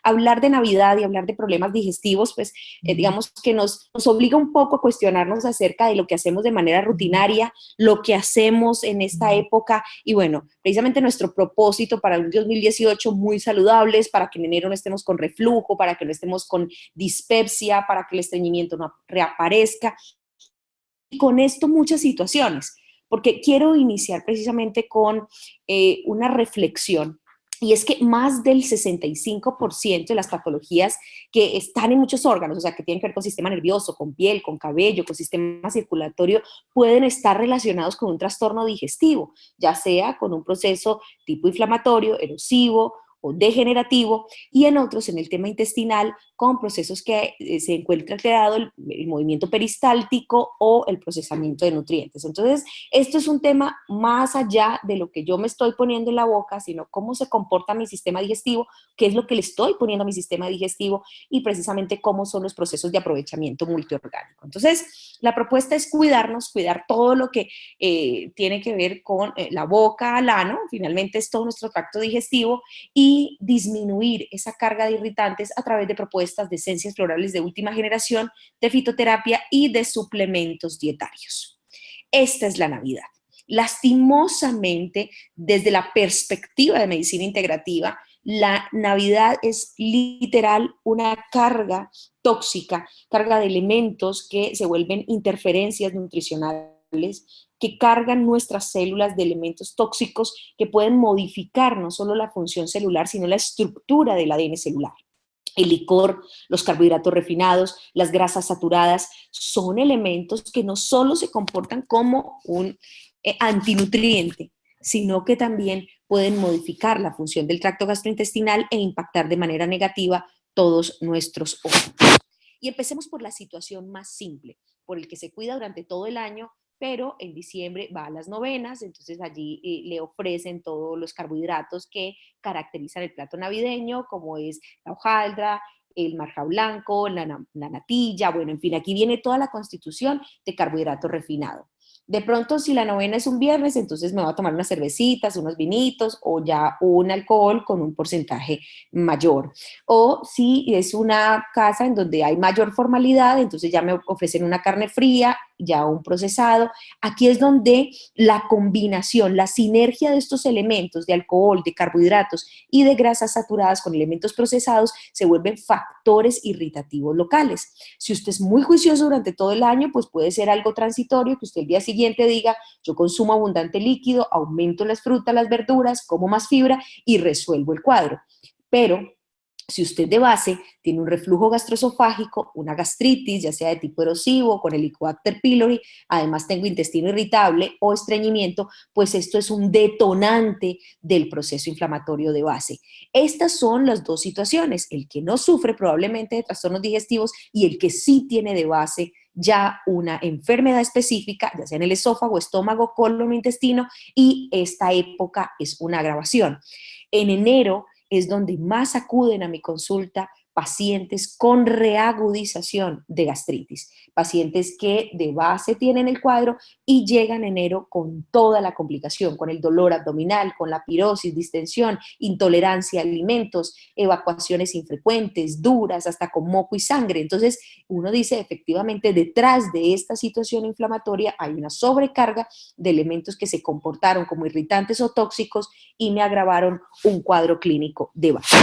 hablar de Navidad y hablar de problemas digestivos, pues digamos que nos obliga un poco a cuestionarnos acerca de lo que hacemos de manera rutinaria, lo que hacemos en esta época y bueno, precisamente nuestro propósito para el 2018 muy saludables, para que en enero no estemos con reflujo, para que no estemos con dispepsia, para que el estreñimiento no reaparezca. Y con esto muchas situaciones, porque quiero iniciar precisamente con una reflexión. Y es que más del 65% de las patologías que están en muchos órganos, o sea, que tienen que ver con sistema nervioso, con piel, con cabello, con sistema circulatorio, pueden estar relacionados con un trastorno digestivo, ya sea con un proceso tipo inflamatorio, erosivo o degenerativo, y en otros, en el tema intestinal, con procesos que se encuentra alterado el movimiento peristáltico o el procesamiento de nutrientes. Entonces, esto es un tema más allá de lo que yo me estoy poniendo en la boca, sino cómo se comporta mi sistema digestivo, qué es lo que le estoy poniendo a mi sistema digestivo y precisamente cómo son los procesos de aprovechamiento multiorgánico. Entonces, la propuesta es cuidarnos, cuidar todo lo que tiene que ver con la boca al ano, finalmente es todo nuestro tracto digestivo, y disminuir esa carga de irritantes a través de propuestas de esencias florales de última generación, de fitoterapia y de suplementos dietarios. Esta es la Navidad. Lastimosamente, desde la perspectiva de medicina integrativa, la Navidad es literal una carga tóxica, carga de elementos que se vuelven interferencias nutricionales, que cargan nuestras células de elementos tóxicos que pueden modificar no solo la función celular, sino la estructura del ADN celular. El licor, los carbohidratos refinados, las grasas saturadas, son elementos que no solo se comportan como un antinutriente, sino que también pueden modificar la función del tracto gastrointestinal e impactar de manera negativa todos nuestros órganos. Y empecemos por la situación más simple, por el que se cuida durante todo el año, pero en diciembre va a las novenas, entonces allí le ofrecen todos los carbohidratos que caracterizan el plato navideño, como es la hojaldra, el marja blanco, la natilla, bueno, en fin, aquí viene toda la constitución de carbohidrato refinado. De pronto, si la novena es un viernes, entonces me voy a tomar unas cervecitas, unos vinitos o ya un alcohol con un porcentaje mayor. O si es una casa en donde hay mayor formalidad, entonces ya me ofrecen una carne fría, ya un procesado. Aquí es donde la combinación, la sinergia de estos elementos de alcohol, de carbohidratos y de grasas saturadas con elementos procesados se vuelven factores irritativos locales. Si usted es muy juicioso durante todo el año, pues puede ser algo transitorio que usted el día siguiente diga, yo consumo abundante líquido, aumento las frutas, las verduras, como más fibra y resuelvo el cuadro. Pero si usted de base tiene un reflujo gastroesofágico, una gastritis, ya sea de tipo erosivo, con Helicobacter pylori, además tengo intestino irritable o estreñimiento, pues esto es un detonante del proceso inflamatorio de base. Estas son las dos situaciones, el que no sufre probablemente de trastornos digestivos y el que sí tiene de base ya una enfermedad específica, ya sea en el esófago, estómago, colon, intestino, y esta época es una agravación. En enero es donde más acuden a mi consulta pacientes con reagudización de gastritis, pacientes que de base tienen el cuadro y llegan en enero con toda la complicación, con el dolor abdominal, con la pirosis, distensión, intolerancia a alimentos, evacuaciones infrecuentes, duras, hasta con moco y sangre. Entonces, uno dice, efectivamente, detrás de esta situación inflamatoria hay una sobrecarga de elementos que se comportaron como irritantes o tóxicos y me agravaron un cuadro clínico de base.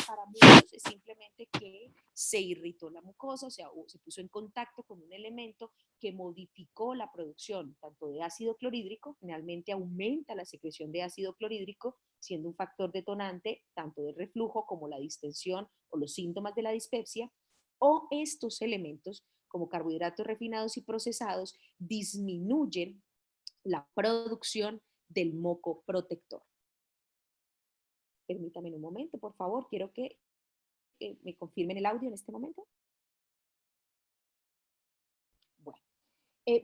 Para muchos es simplemente que se irritó la mucosa, o sea, se puso en contacto con un elemento que modificó la producción tanto de ácido clorhídrico, generalmente aumenta la secreción de ácido clorhídrico, siendo un factor detonante tanto del reflujo como la distensión o los síntomas de la dispepsia, o estos elementos como carbohidratos refinados y procesados disminuyen la producción del moco protector. Permítame un momento, por favor, quiero que me confirmen el audio en este momento. Bueno,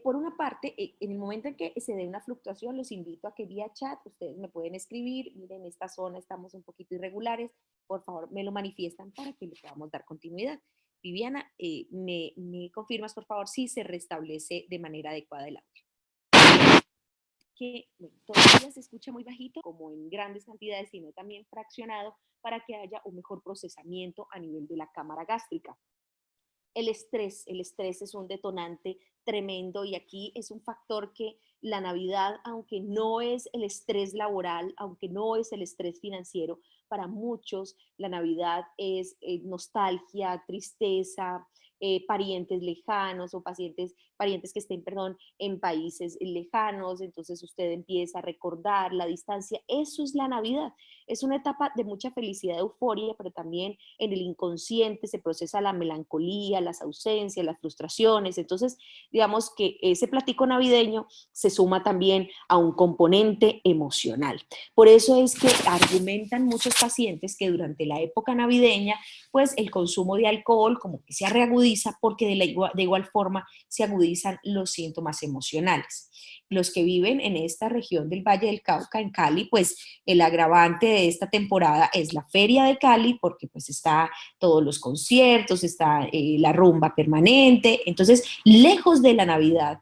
por una parte, en el momento en que se dé una fluctuación, los invito a que vía chat ustedes me pueden escribir, miren, en esta zona estamos un poquito irregulares, por favor, me lo manifiestan para que le podamos dar continuidad. Viviana, me confirmas, por favor, si se restablece de manera adecuada el audio. que bueno, todavía se escucha muy bajito, como en grandes cantidades, sino también fraccionado, para que haya un mejor procesamiento a nivel de la cámara gástrica. El estrés es un detonante tremendo y aquí es un factor que la Navidad, aunque no es el estrés laboral, aunque no es el estrés financiero, para muchos la Navidad es nostalgia, tristeza, parientes lejanos o parientes que estén, perdón, en países lejanos, entonces usted empieza a recordar la distancia. Eso es la Navidad. Es una etapa de mucha felicidad, euforia, pero también en el inconsciente se procesa la melancolía, las ausencias, las frustraciones. Entonces, digamos que ese platico navideño se suma también a un componente emocional. Por eso es que argumentan muchos pacientes que durante la época navideña, pues el consumo de alcohol como que se reagudiza porque de igual forma se agudizan los síntomas emocionales. Los que viven en esta región del Valle del Cauca, en Cali, pues el agravante de esta temporada es la Feria de Cali, porque pues está todos los conciertos, está la rumba permanente. Entonces, lejos de la Navidad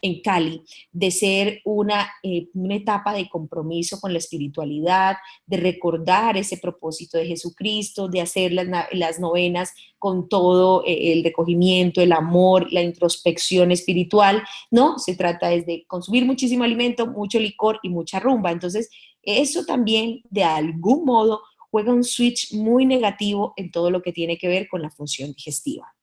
en Cali, de ser una etapa de compromiso con la espiritualidad, de recordar ese propósito de Jesucristo, de hacer las novenas con todo el recogimiento, el amor, la introspección espiritual. No, se trata es de consumir muchísimo alimento, mucho licor y mucha rumba. Entonces, eso también de algún modo juega un switch muy negativo en todo lo que tiene que ver con la función digestiva.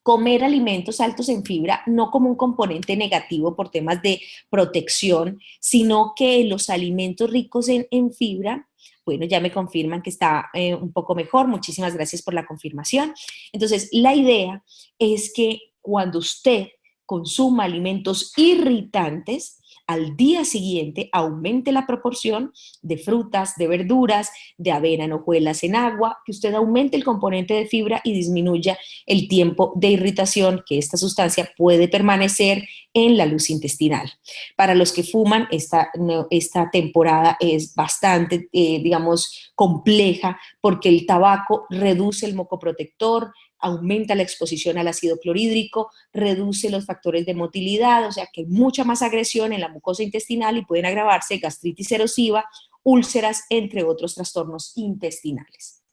Comer alimentos altos en fibra no como un componente negativo por temas de protección, sino que los alimentos ricos en fibra, bueno, ya me confirman que está un poco mejor, muchísimas gracias por la confirmación. Entonces, la idea es que cuando usted consuma alimentos irritantes, al día siguiente aumente la proporción de frutas, de verduras, de avena en hojuelas en agua, que usted aumente el componente de fibra y disminuya el tiempo de irritación que esta sustancia puede permanecer en la luz intestinal. Para los que fuman, esta temporada es bastante, digamos, compleja porque el tabaco reduce el moco protector, aumenta la exposición al ácido clorhídrico, reduce los factores de motilidad, o sea que hay mucha más agresión en la mucosa intestinal y pueden agravarse gastritis erosiva, úlceras, entre otros trastornos intestinales.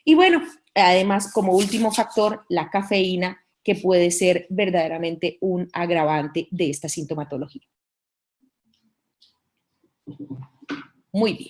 Y bueno, además, como último factor, la cafeína, que puede ser verdaderamente un agravante de esta sintomatología. Muy bien.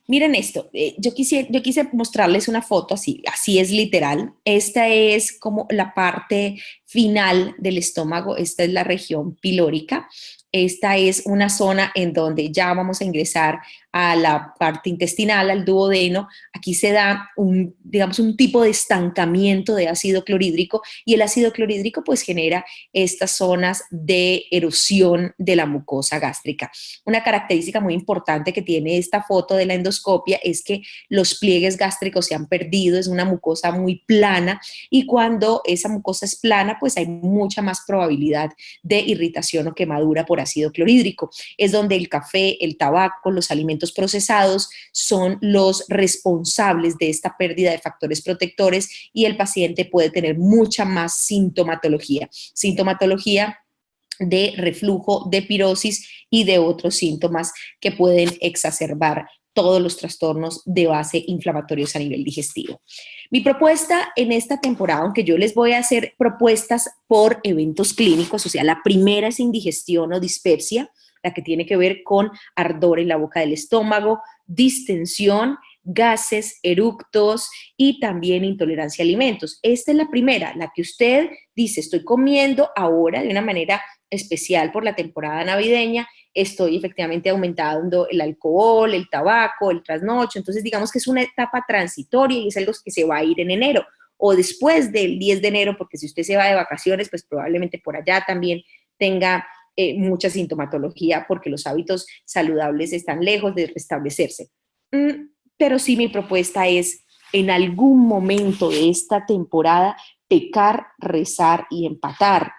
Miren esto, yo quise mostrarles una foto así es literal. Esta es como la parte final del estómago, esta es la región pilórica. Esta es una zona en donde ya vamos a ingresar a la parte intestinal, al duodeno. Aquí se da digamos, un tipo de estancamiento de ácido clorhídrico y el ácido clorhídrico pues genera estas zonas de erosión de la mucosa gástrica. Una característica muy importante que tiene esta foto de la endoscopia es que los pliegues gástricos se han perdido, es una mucosa muy plana y cuando esa mucosa es plana pues hay mucha más probabilidad de irritación o quemadura por ácido clorhídrico. Es donde el café, el tabaco, los alimentos procesados son los responsables de esta pérdida de factores protectores y el paciente puede tener mucha más sintomatología de reflujo, de pirosis y de otros síntomas que pueden exacerbar todos los trastornos de base inflamatorios a nivel digestivo. Mi propuesta en esta temporada, aunque yo les voy a hacer propuestas por eventos clínicos, o sea, la primera es indigestión o dispepsia, la que tiene que ver con ardor en la boca del estómago, distensión, gases, eructos y también intolerancia a alimentos. Esta es la primera, la que usted dice, estoy comiendo ahora de una manera especial por la temporada navideña, estoy efectivamente aumentando el alcohol, el tabaco, el trasnocho, entonces digamos que es una etapa transitoria y es algo que se va a ir en enero o después del 10 de enero, porque si usted se va de vacaciones, pues probablemente por allá también tenga mucha sintomatología porque los hábitos saludables están lejos de restablecerse. Pero sí mi propuesta es en algún momento de esta temporada pecar, rezar y empatar.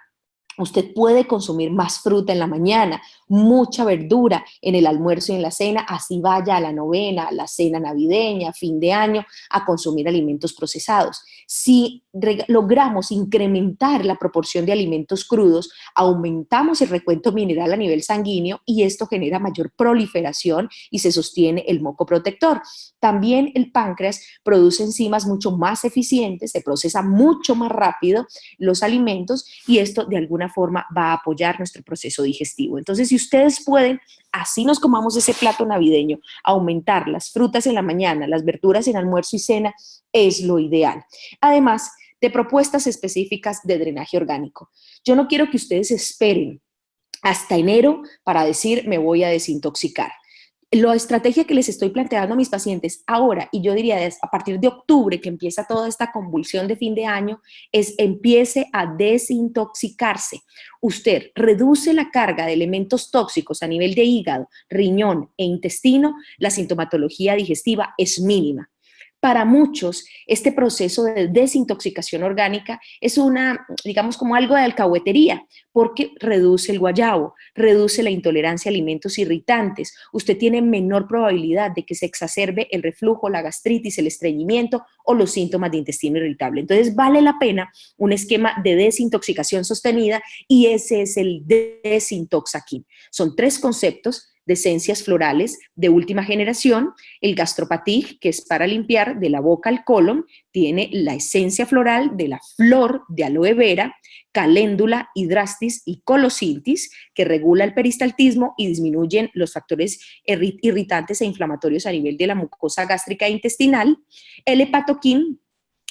Usted puede consumir más fruta en la mañana, mucha verdura en el almuerzo y en la cena, así vaya a la novena, a la cena navideña, fin de año, a consumir alimentos procesados. Si logramos incrementar la proporción de alimentos crudos, aumentamos el recuento mineral a nivel sanguíneo y esto genera mayor proliferación y se sostiene el moco protector. También el páncreas produce enzimas mucho más eficientes, se procesa mucho más rápido los alimentos y esto de alguna forma va a apoyar nuestro proceso digestivo. Entonces, si ustedes pueden, así nos comamos ese plato navideño, aumentar las frutas en la mañana, las verduras en almuerzo y cena, es lo ideal. Además de propuestas específicas de drenaje orgánico. Yo no quiero que ustedes esperen hasta enero para decir me voy a desintoxicar. La estrategia que les estoy planteando a mis pacientes ahora, y yo diría a partir de octubre, que empieza toda esta convulsión de fin de año, es empiece a desintoxicarse. Usted reduce la carga de elementos tóxicos a nivel de hígado, riñón e intestino, la sintomatología digestiva es mínima. Para muchos, este proceso de desintoxicación orgánica es digamos, como algo de alcahuetería, porque reduce el guayabo, reduce la intolerancia a alimentos irritantes. Usted tiene menor probabilidad de que se exacerbe el reflujo, la gastritis, el estreñimiento o los síntomas de intestino irritable. Entonces, vale la pena un esquema de desintoxicación sostenida y ese es el Desintoxaquin. Son 3 conceptos de esencias florales de última generación. El Gastropatig, que es para limpiar de la boca al colon, tiene la esencia floral de la flor de aloe vera, caléndula, hidrastis y colosintis, que regula el peristaltismo y disminuyen los factores irritantes e inflamatorios a nivel de la mucosa gástrica e intestinal. El hepatoquín,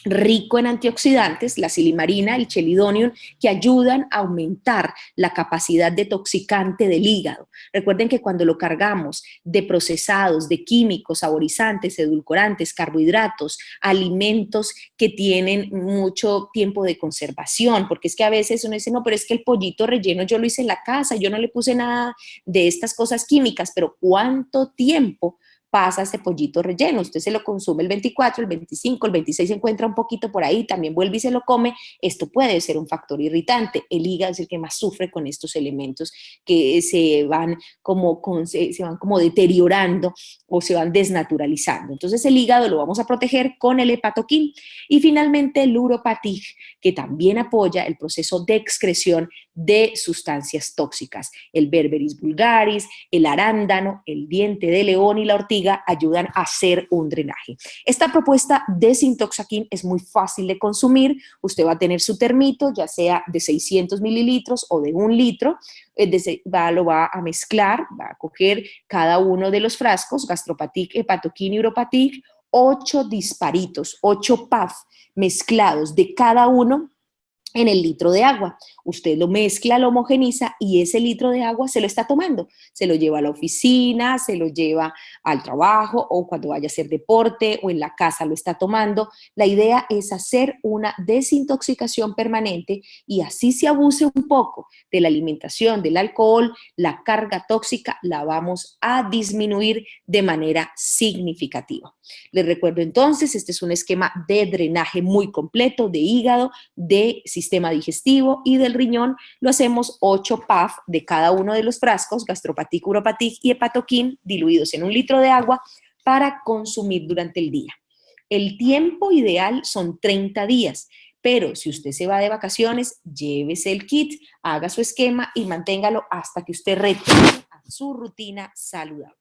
rico en antioxidantes, la silimarina, el chelidonium, que ayudan a aumentar la capacidad detoxicante del hígado. Recuerden que cuando lo cargamos de procesados, de químicos, saborizantes, edulcorantes, carbohidratos, alimentos que tienen mucho tiempo de conservación, porque es que a veces uno dice, no, pero es que el pollito relleno yo lo hice en la casa, yo no le puse nada de estas cosas químicas, pero ¿cuánto tiempo pasa ese pollito relleno? Usted se lo consume el 24, el 25, el 26 se encuentra un poquito por ahí, también vuelve y se lo come. Esto puede ser un factor irritante. El hígado es el que más sufre con estos elementos que se van como deteriorando o se van desnaturalizando. Entonces el hígado lo vamos a proteger con el hepatoquín. Y finalmente el uropatig, que también apoya el proceso de excreción de sustancias tóxicas. El Berberis vulgaris, el arándano, el diente de león y la ortiga ayudan a hacer un drenaje. Esta propuesta de Desintoxaquin es muy fácil de consumir. Usted va a tener su termito, ya sea de 600 mililitros o de 1 litro, lo va a mezclar, va a coger cada uno de los frascos, Gastropatig, Hepatoquin y Uropatig, 8 disparitos, 8 PAF mezclados de cada uno en el litro de agua. Usted lo mezcla, lo homogeniza y ese litro de agua se lo está tomando. Se lo lleva a la oficina, se lo lleva al trabajo o cuando vaya a hacer deporte o en la casa lo está tomando. La idea es hacer una desintoxicación permanente y así se abuse un poco de la alimentación, del alcohol, la carga tóxica la vamos a disminuir de manera significativa. Les recuerdo entonces, este es un esquema de drenaje muy completo de hígado, de sistema digestivo y del riñón. Lo hacemos 8 PAF de cada uno de los frascos, Gastropatig, Uropatig y Hepatoquin, diluidos en 1 litro de agua para consumir durante el día. El tiempo ideal son 30 días, pero si usted se va de vacaciones, llévese el kit, haga su esquema y manténgalo hasta que usted retorne a su rutina saludable.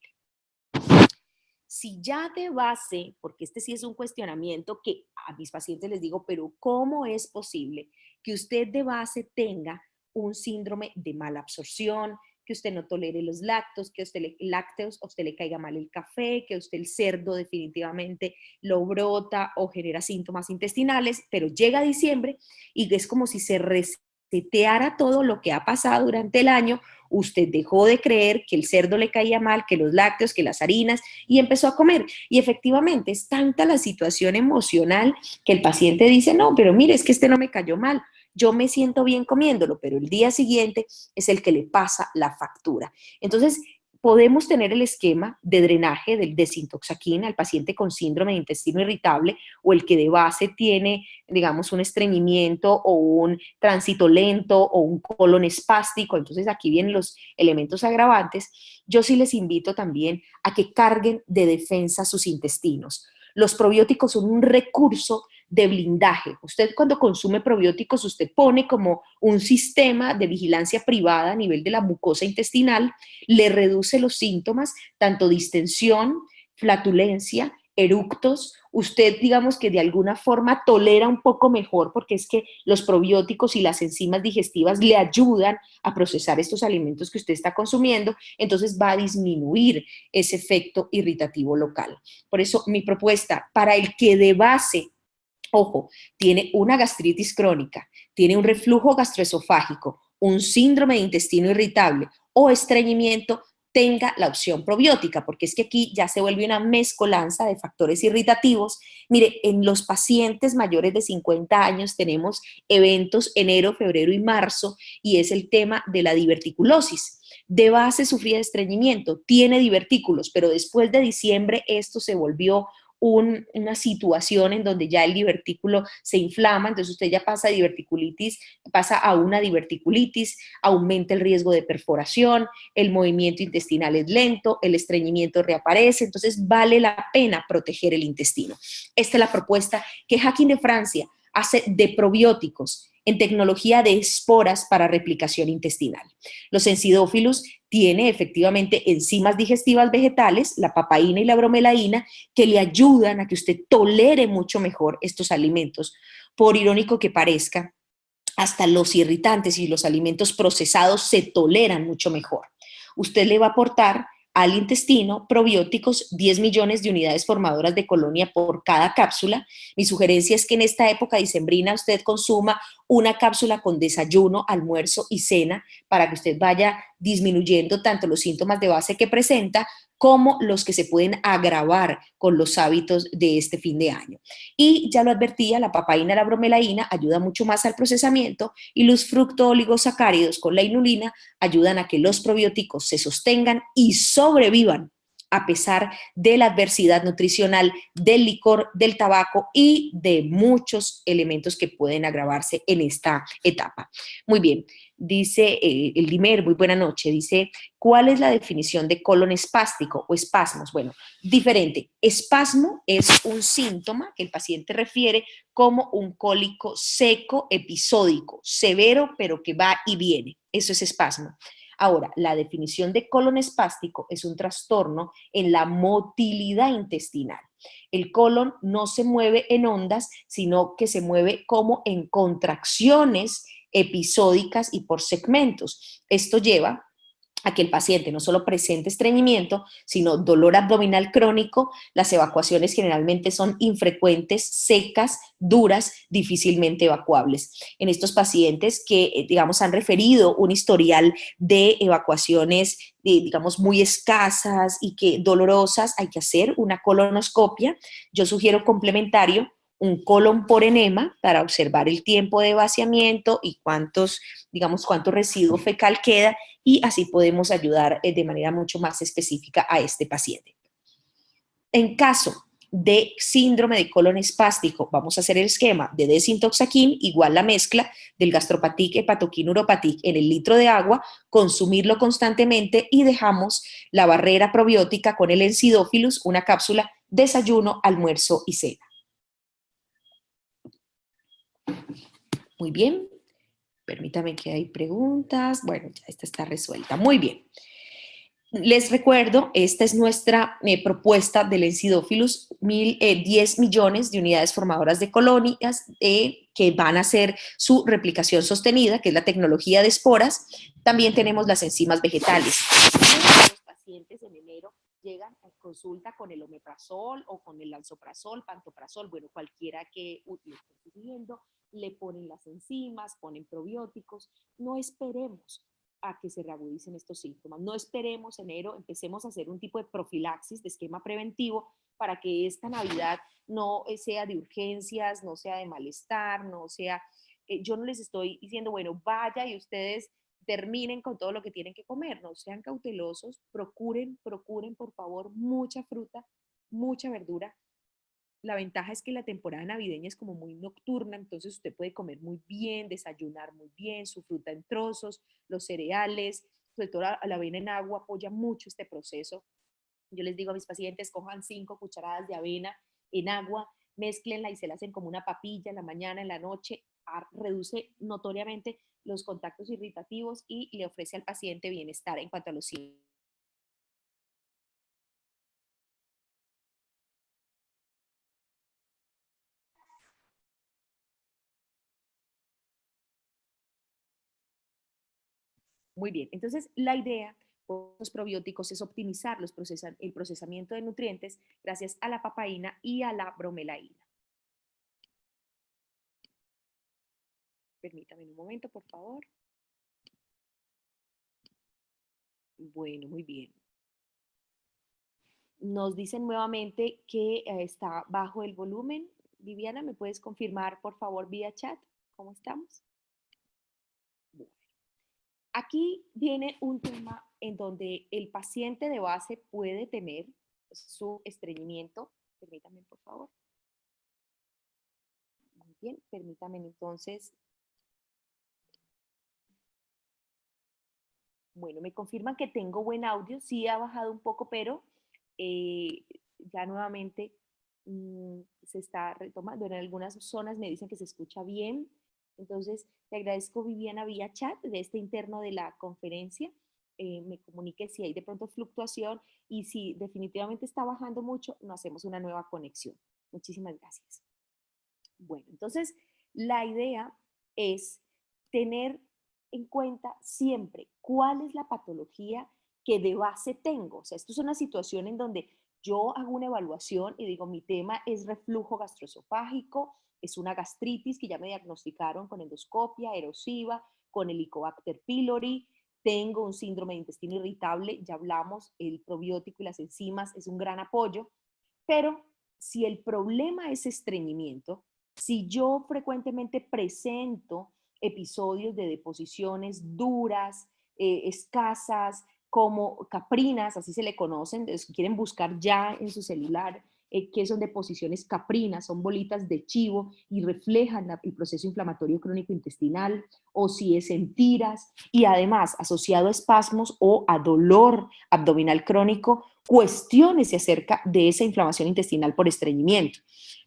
Si ya de base, porque este sí es un cuestionamiento que a mis pacientes les digo, pero ¿cómo es posible que usted de base tenga un síndrome de mala absorción, que usted no tolere los lácteos, que a usted le caiga mal el café, que a usted el cerdo definitivamente lo brota o genera síntomas intestinales, pero llega diciembre y es como si se reseteara todo lo que ha pasado durante el año? Usted dejó de creer que el cerdo le caía mal, que los lácteos, que las harinas, y empezó a comer. Y efectivamente es tanta la situación emocional que el paciente dice, no, pero mire, es que este no me cayó mal, yo me siento bien comiéndolo, pero el día siguiente es el que le pasa la factura. Entonces, podemos tener el esquema de drenaje del desintoxaquín al paciente con síndrome de intestino irritable o el que de base tiene, digamos, un estreñimiento o un tránsito lento o un colon espástico. Entonces aquí vienen los elementos agravantes. Yo sí les invito también a que carguen de defensa sus intestinos. Los probióticos son un recurso de blindaje. Usted cuando consume probióticos, usted pone como un sistema de vigilancia privada a nivel de la mucosa intestinal, le reduce los síntomas, tanto distensión, flatulencia, eructos. Usted, digamos que de alguna forma tolera un poco mejor, porque es que los probióticos y las enzimas digestivas le ayudan a procesar estos alimentos que usted está consumiendo, entonces va a disminuir ese efecto irritativo local. Por eso mi propuesta para el que de base, ojo, tiene una gastritis crónica, tiene un reflujo gastroesofágico, un síndrome de intestino irritable o estreñimiento, tenga la opción probiótica, porque es que aquí ya se vuelve una mezcolanza de factores irritativos. Mire, en los pacientes mayores de 50 años tenemos eventos enero, febrero y marzo, y es el tema de la diverticulosis. De base sufría de estreñimiento, tiene divertículos, pero después de diciembre esto se volvió una situación en donde ya el divertículo se inflama, entonces usted ya pasa de diverticulitis, pasa a una diverticulitis, aumenta el riesgo de perforación, el movimiento intestinal es lento, el estreñimiento reaparece, entonces vale la pena proteger el intestino. Esta es la propuesta que Hacking de Francia hace de probióticos en tecnología de esporas para replicación intestinal. Los encidófilos tiene efectivamente enzimas digestivas vegetales, la papaína y la bromelaína, que le ayudan a que usted tolere mucho mejor estos alimentos. Por irónico que parezca, hasta los irritantes y los alimentos procesados se toleran mucho mejor. Usted le va a aportar al intestino probióticos 10 millones de unidades formadoras de colonia por cada cápsula. Mi sugerencia es que en esta época dicembrina usted consuma una cápsula con desayuno, almuerzo y cena para que usted vaya disminuyendo tanto los síntomas de base que presenta como los que se pueden agravar con los hábitos de este fin de año. Y ya lo advertía, la papaína, la bromelaína ayuda mucho más al procesamiento y los fructooligosacáridos con la inulina ayudan a que los probióticos se sostengan y sobrevivan a pesar de la adversidad nutricional, del licor, del tabaco y de muchos elementos que pueden agravarse en esta etapa. Muy bien, dice el Dimer, muy buena noche, dice, ¿cuál es la definición de colon espástico o espasmos? Bueno, diferente. Espasmo es un síntoma que el paciente refiere como un cólico seco episódico, severo, pero que va y viene. Eso es espasmo. Ahora, la definición de colon espástico es un trastorno en la motilidad intestinal. El colon no se mueve en ondas, sino que se mueve como en contracciones episódicas y por segmentos. Esto lleva a que el paciente no solo presente estreñimiento, sino dolor abdominal crónico. Las evacuaciones generalmente son infrecuentes, secas, duras, difícilmente evacuables. En estos pacientes que, digamos, han referido un historial de evacuaciones, digamos, muy escasas y que dolorosas, hay que hacer una colonoscopia. Yo sugiero complementario un colon por enema para observar el tiempo de vaciamiento y digamos, cuánto residuo fecal queda, y así podemos ayudar de manera mucho más específica a este paciente. En caso de síndrome de colon espástico, vamos a hacer el esquema de desintoxaquín igual la mezcla del gastropatic, hepatoquín, uropatic en el litro de agua, consumirlo constantemente y dejamos la barrera probiótica con el encidófilus, una cápsula, desayuno, almuerzo y cena. Muy bien. Permítame que hay preguntas. Bueno, ya esta está resuelta. Muy bien. Les recuerdo, esta es nuestra propuesta del Encidófilus, 10 millones de unidades formadoras de colonias que van a hacer su replicación sostenida, que es la tecnología de esporas. También tenemos las enzimas vegetales. Los pacientes en enero llegan a consulta con el omeprazol o con el lansoprazol, pantoprazol, bueno, cualquiera que le esté sugiriendo, le ponen las enzimas, ponen probióticos. No esperemos a que se reagudicen estos síntomas. No esperemos enero, empecemos a hacer un tipo de profilaxis, de esquema preventivo, para que esta Navidad no sea de urgencias, no sea de malestar, no sea... yo no les estoy diciendo, bueno, vaya y ustedes terminen con todo lo que tienen que comer, no sean cautelosos, procuren por favor mucha fruta, mucha verdura. La ventaja es que la temporada navideña es como muy nocturna, entonces usted puede comer muy bien, desayunar muy bien, su fruta en trozos, los cereales, sobre todo la avena en agua apoya mucho este proceso. Yo les digo a mis pacientes, cojan 5 cucharadas de avena en agua, mezclenla y se la hacen como una papilla en la mañana, en la noche, reduce notoriamente los contactos irritativos y le ofrece al paciente bienestar en cuanto a los síntomas. Muy bien, entonces la idea con los probióticos es optimizar el procesamiento de nutrientes gracias a la papaína y a la bromelaína. Permítame un momento, por favor. Bueno, muy bien. Nos dicen nuevamente que está bajo el volumen. Viviana, ¿me puedes confirmar, por favor, vía chat? ¿Cómo estamos? Bueno. Aquí viene un tema en donde el paciente de base puede tener su estreñimiento. Permítame, por favor. Muy bien, permítame entonces. Bueno, me confirman que tengo buen audio. Sí ha bajado un poco, pero eh, ya nuevamente se está retomando. En algunas zonas me dicen que se escucha bien. Entonces, te agradezco, Viviana, vía chat de este interno de la conferencia. Me comunique si hay de pronto fluctuación y si definitivamente está bajando mucho, nos hacemos una nueva conexión. Muchísimas gracias. Bueno, entonces la idea es tener en cuenta siempre cuál es la patología que de base tengo. O sea, esto es una situación en donde yo hago una evaluación y digo, mi tema es reflujo gastroesofágico, es una gastritis que ya me diagnosticaron con endoscopia, erosiva, con Helicobacter pylori, tengo un síndrome de intestino irritable, ya hablamos, el probiótico y las enzimas es un gran apoyo, pero si el problema es estreñimiento, si yo frecuentemente presento episodios de deposiciones duras, escasas, como caprinas, así se le conocen, quieren buscar ya en su celular qué son deposiciones caprinas, son bolitas de chivo y reflejan el proceso inflamatorio crónico intestinal, o si es en tiras, y además asociado a espasmos o a dolor abdominal crónico, cuestiones acerca de esa inflamación intestinal por estreñimiento.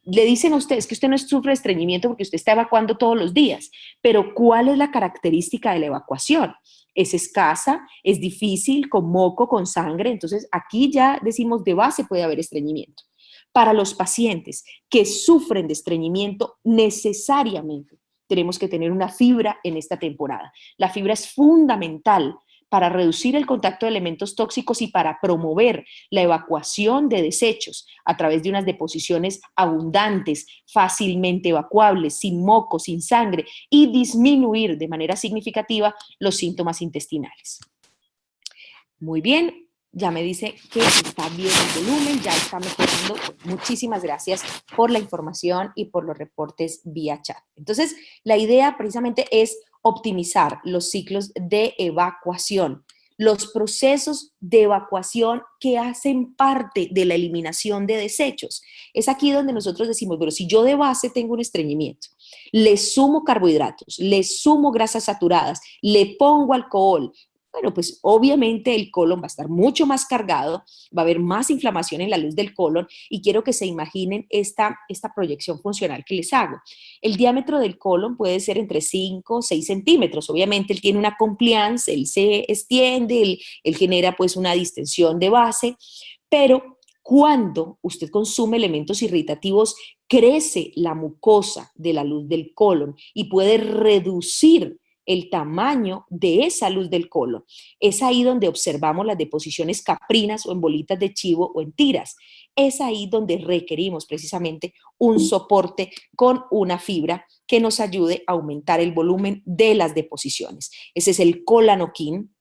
Le dicen a ustedes que usted no sufre estreñimiento porque usted está evacuando todos los días, pero ¿cuál es la característica de la evacuación? Es escasa, es difícil, con moco, con sangre, entonces aquí ya decimos de base puede haber estreñimiento. Para los pacientes que sufren de estreñimiento, necesariamente tenemos que tener una fibra en esta temporada. La fibra es fundamental para reducir el contacto de elementos tóxicos y para promover la evacuación de desechos a través de unas deposiciones abundantes, fácilmente evacuables, sin moco, sin sangre, y disminuir de manera significativa los síntomas intestinales. Muy bien, ya me dice que está bien el volumen, ya está mejorando. Muchísimas gracias por la información y por los reportes vía chat. Entonces, la idea precisamente es optimizar los ciclos de evacuación, los procesos de evacuación que hacen parte de la eliminación de desechos. Es aquí donde nosotros decimos, pero si yo de base tengo un estreñimiento, le sumo carbohidratos, le sumo grasas saturadas, le pongo alcohol, bueno, pues obviamente el colon va a estar mucho más cargado, va a haber más inflamación en la luz del colon y quiero que se imaginen esta proyección funcional que les hago. El diámetro del colon puede ser entre 5 o 6 centímetros. Obviamente él tiene una compliance, él se extiende, él genera pues una distensión de base, pero cuando usted consume elementos irritativos, crece la mucosa de la luz del colon y puede reducir el tamaño de esa luz del colon. Es ahí donde observamos las deposiciones caprinas o en bolitas de chivo o en tiras. Es ahí donde requerimos precisamente un soporte con una fibra que nos ayude a aumentar el volumen de las deposiciones. Ese es el colanoquín.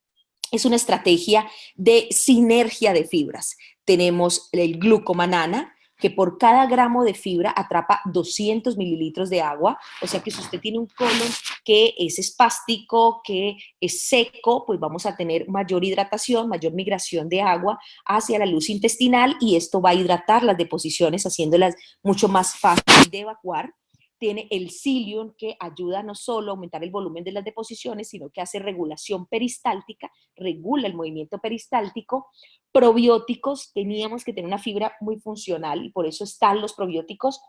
Es una estrategia de sinergia de fibras. Tenemos el glucomanana, que por cada gramo de fibra atrapa 200 mililitros de agua, o sea que si usted tiene un colon que es espástico, que es seco, pues vamos a tener mayor hidratación, mayor migración de agua hacia la luz intestinal y esto va a hidratar las deposiciones, haciéndolas mucho más fácil de evacuar. Tiene el psyllium, que ayuda no solo a aumentar el volumen de las deposiciones, sino que hace regulación peristáltica, regula el movimiento peristáltico. Probióticos, teníamos que tener una fibra muy funcional y por eso están los probióticos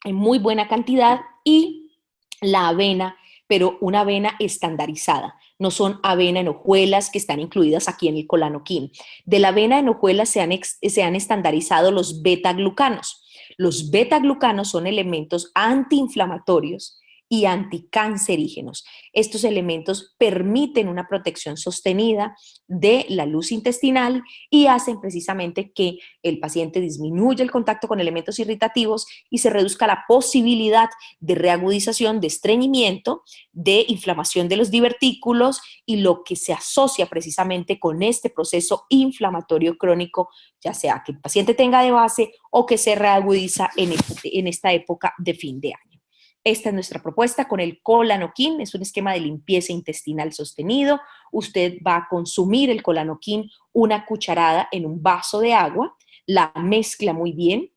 en muy buena cantidad, y la avena, pero una avena estandarizada. No son avena en hojuelas que están incluidas aquí en el colanoquín. De la avena en hojuelas se han estandarizado los beta-glucanos. Los beta-glucanos son elementos antiinflamatorios y anticancerígenos. Estos elementos permiten una protección sostenida de la luz intestinal y hacen precisamente que el paciente disminuya el contacto con elementos irritativos y se reduzca la posibilidad de reagudización, de estreñimiento, de inflamación de los divertículos y lo que se asocia precisamente con este proceso inflamatorio crónico, ya sea que el paciente tenga de base o que se reagudiza en esta época de fin de año. Esta es nuestra propuesta con el colanoquín, es un esquema de limpieza intestinal sostenido. Usted va a consumir el colanoquín una cucharada en un vaso de agua, la mezcla muy bien,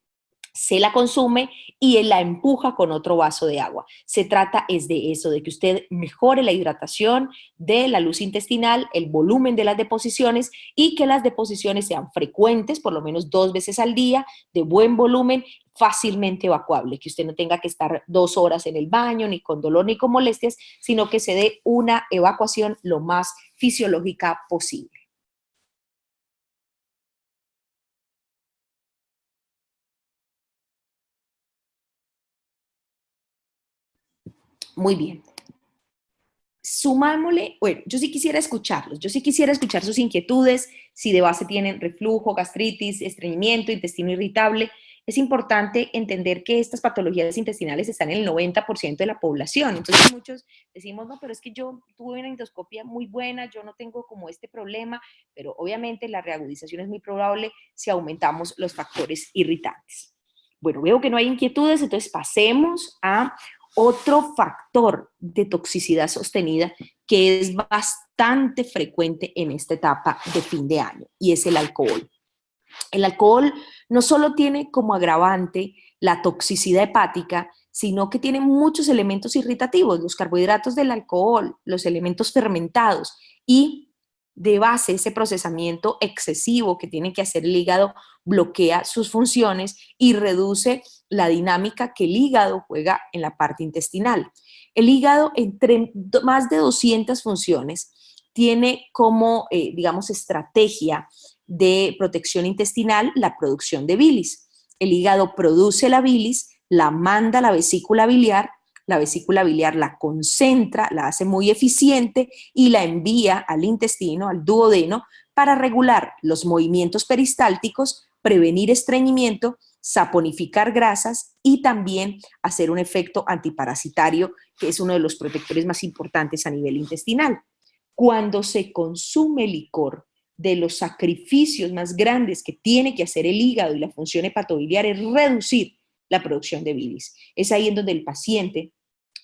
se la consume y la empuja con otro vaso de agua. Se trata es de eso, de que usted mejore la hidratación de la luz intestinal, el volumen de las deposiciones y que las deposiciones sean frecuentes, por lo menos 2 veces al día, de buen volumen, fácilmente evacuable, que usted no tenga que estar 2 horas en el baño, ni con dolor ni con molestias, sino que se dé una evacuación lo más fisiológica posible. Muy bien. Sumámosle, bueno, yo sí quisiera escucharlos, yo sí quisiera escuchar sus inquietudes, si de base tienen reflujo, gastritis, estreñimiento, intestino irritable. Es importante entender que estas patologías intestinales están en el 90% de la población. Entonces muchos decimos, no, pero es que yo tuve una endoscopia muy buena, yo no tengo como este problema, pero obviamente la reagudización es muy probable si aumentamos los factores irritantes. Bueno, veo que no hay inquietudes, entonces pasemos a otro factor de toxicidad sostenida que es bastante frecuente en esta etapa de fin de año, y es el alcohol. El alcohol no solo tiene como agravante la toxicidad hepática, sino que tiene muchos elementos irritativos, los carbohidratos del alcohol, los elementos fermentados, y de base ese procesamiento excesivo que tiene que hacer el hígado bloquea sus funciones y reduce la dinámica que el hígado juega en la parte intestinal. El hígado, entre más de 200 funciones, tiene como, digamos, estrategia de protección intestinal la producción de bilis. El hígado produce la bilis, la manda a la vesícula biliar la concentra, la hace muy eficiente y la envía al intestino, al duodeno, para regular los movimientos peristálticos, prevenir estreñimiento, saponificar grasas y también hacer un efecto antiparasitario, que es uno de los protectores más importantes a nivel intestinal. Cuando se consume licor, de los sacrificios más grandes que tiene que hacer el hígado y la función hepatobiliar es reducir la producción de bilis. Es ahí en donde el paciente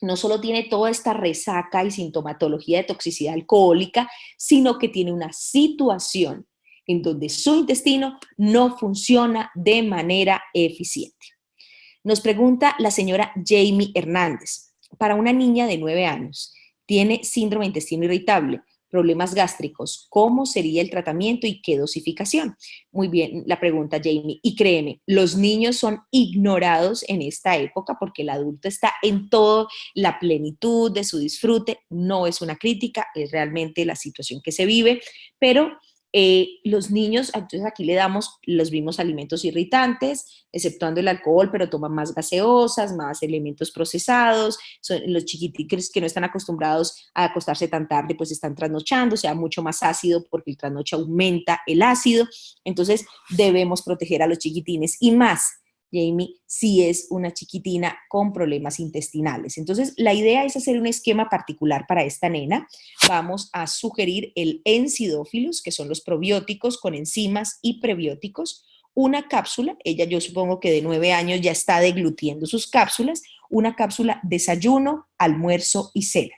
no solo tiene toda esta resaca y sintomatología de toxicidad alcohólica, sino que tiene una situación en donde su intestino no funciona de manera eficiente. Nos pregunta la señora Jamie Hernández. Para una niña de 9 años, tiene síndrome de intestino irritable, problemas gástricos, ¿cómo sería el tratamiento y qué dosificación? Muy bien la pregunta, Jamie. Y créeme, los niños son ignorados en esta época porque el adulto está en toda la plenitud de su disfrute. No es una crítica, es realmente la situación que se vive, pero los niños, entonces aquí le damos los mismos alimentos irritantes, exceptuando el alcohol, pero toman más gaseosas, más elementos procesados. Los chiquiticos que no están acostumbrados a acostarse tan tarde, pues están trasnochando, sea mucho más ácido porque el trasnocho aumenta el ácido. Entonces debemos proteger a los chiquitines y más, Jamie, si es una chiquitina con problemas intestinales. Entonces, la idea es hacer un esquema particular para esta nena. Vamos a sugerir el Encidófilos, que son los probióticos con enzimas y prebióticos, una cápsula, ella yo supongo que de 9 años ya está deglutiendo sus cápsulas, una cápsula desayuno, almuerzo y cena.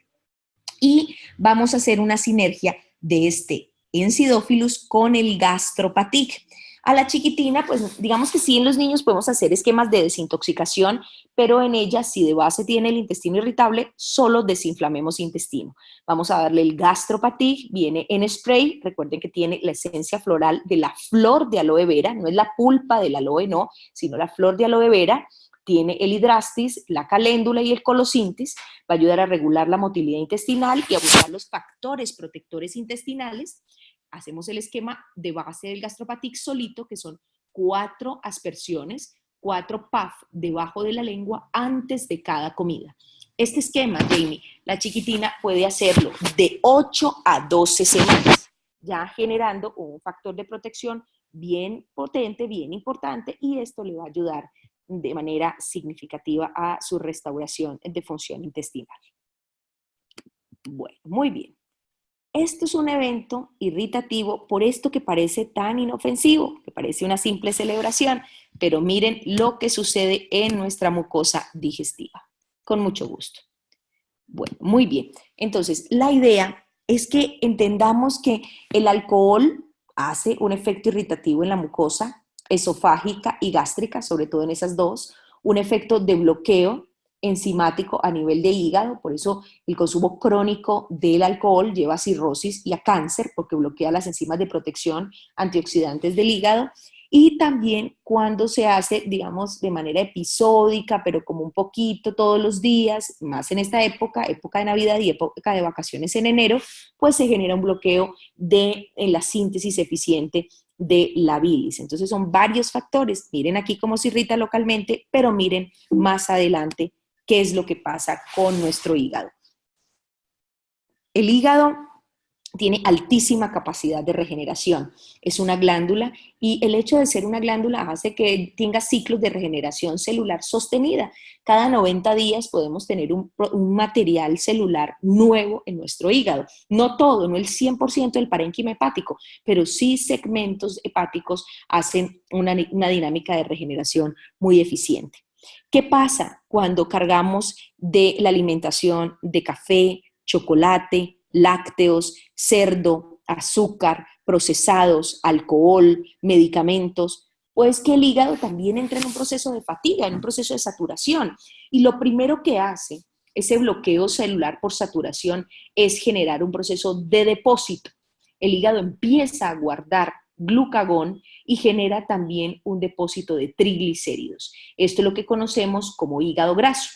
Y vamos a hacer una sinergia de este Ensidófilus con el Gastropatic. A la chiquitina, pues digamos que sí, en los niños podemos hacer esquemas de desintoxicación, pero en ella, si de base tiene el intestino irritable, solo desinflamemos intestino. Vamos a darle el Gastropatic, viene en spray, recuerden que tiene la esencia floral de la flor de aloe vera, no es la pulpa del aloe, no, sino la flor de aloe vera. Tiene el hidrastis, la caléndula y el colosintis, va a ayudar a regular la motilidad intestinal y a buscar los factores protectores intestinales. Hacemos el esquema de base del Gastropatic solito, que son 4 aspersiones, 4 puff debajo de la lengua antes de cada comida. Este esquema, Jamie, la chiquitina puede hacerlo de 8 a 12 semanas, ya generando un factor de protección bien potente, bien importante, y esto le va a ayudar de manera significativa a su restauración de función intestinal. Bueno, muy bien. Esto es un evento irritativo por esto que parece tan inofensivo, que parece una simple celebración, pero miren lo que sucede en nuestra mucosa digestiva. Con mucho gusto. Bueno, muy bien. Entonces, la idea es que entendamos que el alcohol hace un efecto irritativo en la mucosa esofágica y gástrica, sobre todo en esas dos, un efecto de bloqueo enzimático a nivel de hígado, por eso el consumo crónico del alcohol lleva a cirrosis y a cáncer, porque bloquea las enzimas de protección antioxidantes del hígado, y también cuando se hace, digamos, de manera episódica, pero como un poquito todos los días, más en esta época, época de Navidad y época de vacaciones en enero, pues se genera un bloqueo en la síntesis eficiente de la bilis. Entonces son varios factores. Miren aquí cómo se irrita localmente, pero miren más adelante qué es lo que pasa con nuestro hígado. El hígado tiene altísima capacidad de regeneración. Es una glándula y el hecho de ser una glándula hace que tenga ciclos de regeneración celular sostenida. Cada 90 días podemos tener un material celular nuevo en nuestro hígado. No todo, no el 100% del parénquima hepático, pero sí segmentos hepáticos hacen una dinámica de regeneración muy eficiente. ¿Qué pasa cuando cargamos de la alimentación de café, chocolate, lácteos, cerdo, azúcar, procesados, alcohol, medicamentos? Pues que el hígado también entra en un proceso de fatiga, en un proceso de saturación. Y lo primero que hace ese bloqueo celular por saturación es generar un proceso de depósito. El hígado empieza a guardar glucagón y genera también un depósito de triglicéridos. Esto es lo que conocemos como hígado graso.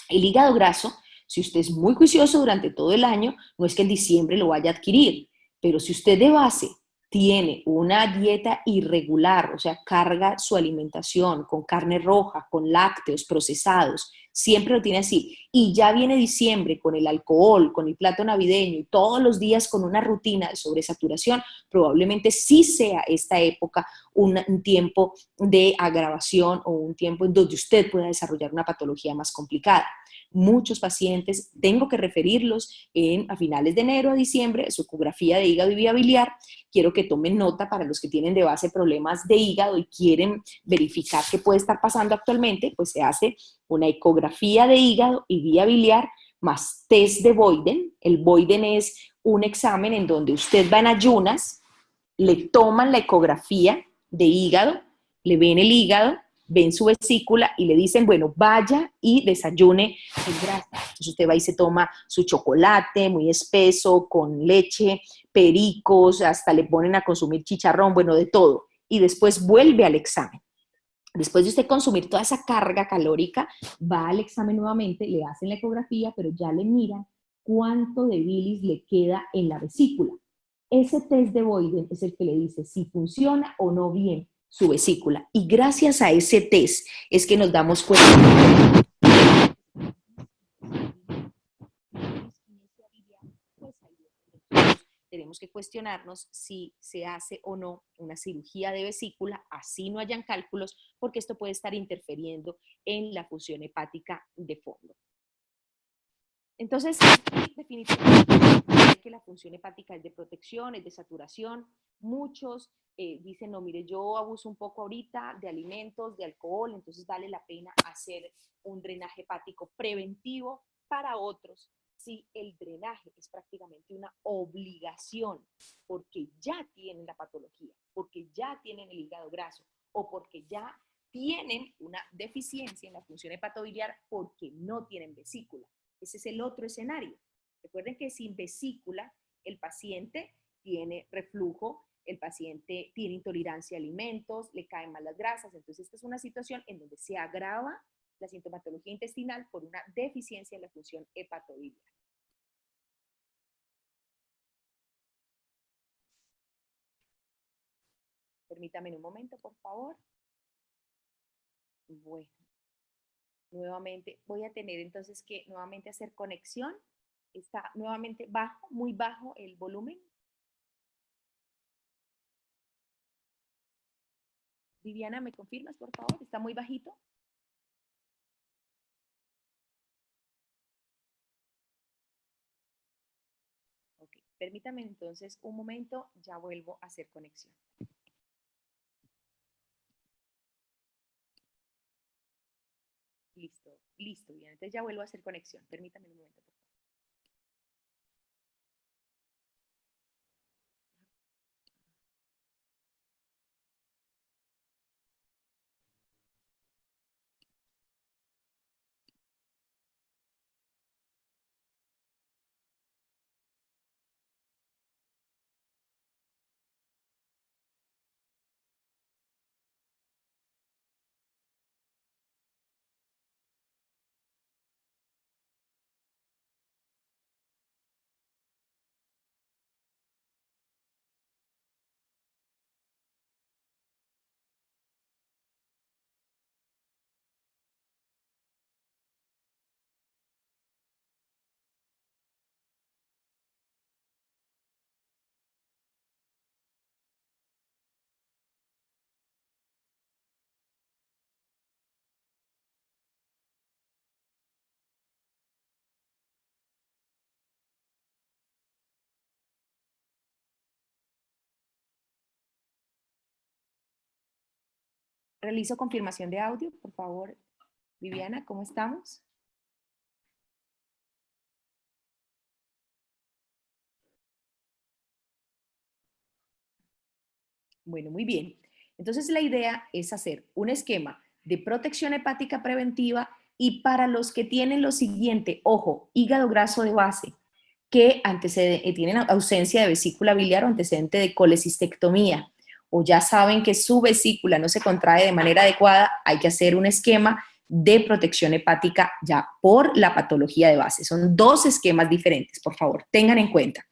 El hígado graso, si usted es muy juicioso durante todo el año, no es que en diciembre lo vaya a adquirir, pero si usted de base tiene una dieta irregular, o sea, carga su alimentación con carne roja, con lácteos procesados, siempre lo tiene así, y ya viene diciembre con el alcohol, con el plato navideño y todos los días con una rutina de sobresaturación, probablemente sí sea esta época un tiempo de agravación o un tiempo en donde usted pueda desarrollar una patología más complicada. Muchos pacientes tengo que referirlos a finales de enero a diciembre, su ecografía de hígado y vía biliar. Quiero que tomen nota para los que tienen de base problemas de hígado y quieren verificar qué puede estar pasando actualmente, pues se hace una ecografía de hígado y vía biliar más test de Boyden. El Boyden es un examen en donde usted va en ayunas, le toman la ecografía de hígado, le ven el hígado, ven su vesícula y le dicen, bueno, vaya y desayune en grasa. Entonces usted va y se toma su chocolate muy espeso, con leche, pericos, hasta le ponen a consumir chicharrón, bueno, de todo. Y después vuelve al examen. Después de usted consumir toda esa carga calórica, va al examen nuevamente, le hacen la ecografía, pero ya le miran cuánto de bilis le queda en la vesícula. Ese test de Boyden es el que le dice si funciona o no bien su vesícula. Y gracias a ese test es que nos damos cuenta. Tenemos que cuestionarnos si se hace o no una cirugía de vesícula, así no hayan cálculos, porque esto puede estar interfiriendo en la función hepática de fondo. Entonces, definitivamente que la función hepática es de protección, es de saturación. Muchos dicen, no, mire, yo abuso un poco ahorita de alimentos, de alcohol, entonces vale la pena hacer un drenaje hepático preventivo. Para otros, sí, el drenaje es prácticamente una obligación porque ya tienen la patología, porque ya tienen el hígado graso o porque ya tienen una deficiencia en la función hepatobiliar porque no tienen vesícula. Ese es el otro escenario. Recuerden que sin vesícula el paciente tiene reflujo, el paciente tiene intolerancia a alimentos, le caen mal las grasas. Entonces, esta es una situación en donde se agrava la sintomatología intestinal por una deficiencia en la función hepatobiliar. Permítame un momento, por favor. Bueno, nuevamente voy a tener entonces que nuevamente hacer conexión. Está nuevamente bajo, muy bajo el volumen. Viviana, ¿me confirmas, por favor? ¿Está muy bajito? Ok, permítame entonces un momento, ya vuelvo a hacer conexión. Listo, listo, bien. Entonces ya vuelvo a hacer conexión. Permítame un momento, por favor. Realizo confirmación de audio, por favor. Viviana, ¿cómo estamos? Bueno, muy bien. Entonces la idea es hacer un esquema de protección hepática preventiva y para los que tienen lo siguiente, ojo, hígado graso de base, que tienen ausencia de vesícula biliar o antecedente de colecistectomía, o ya saben que su vesícula no se contrae de manera adecuada, hay que hacer un esquema de protección hepática ya por la patología de base. Son dos esquemas diferentes, por favor, tengan en cuenta.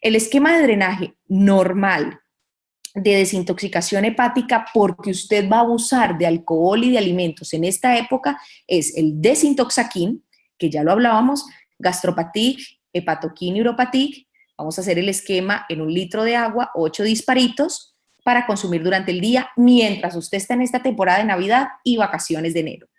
El esquema de drenaje normal de desintoxicación hepática porque usted va a abusar de alcohol y de alimentos en esta época es el desintoxaquín, que ya lo hablábamos, gastropatic, hepatoquín y uropatic. Vamos a hacer el esquema en 1 litro de agua, 8 disparitos para consumir durante el día mientras usted está en esta temporada de Navidad y vacaciones de enero.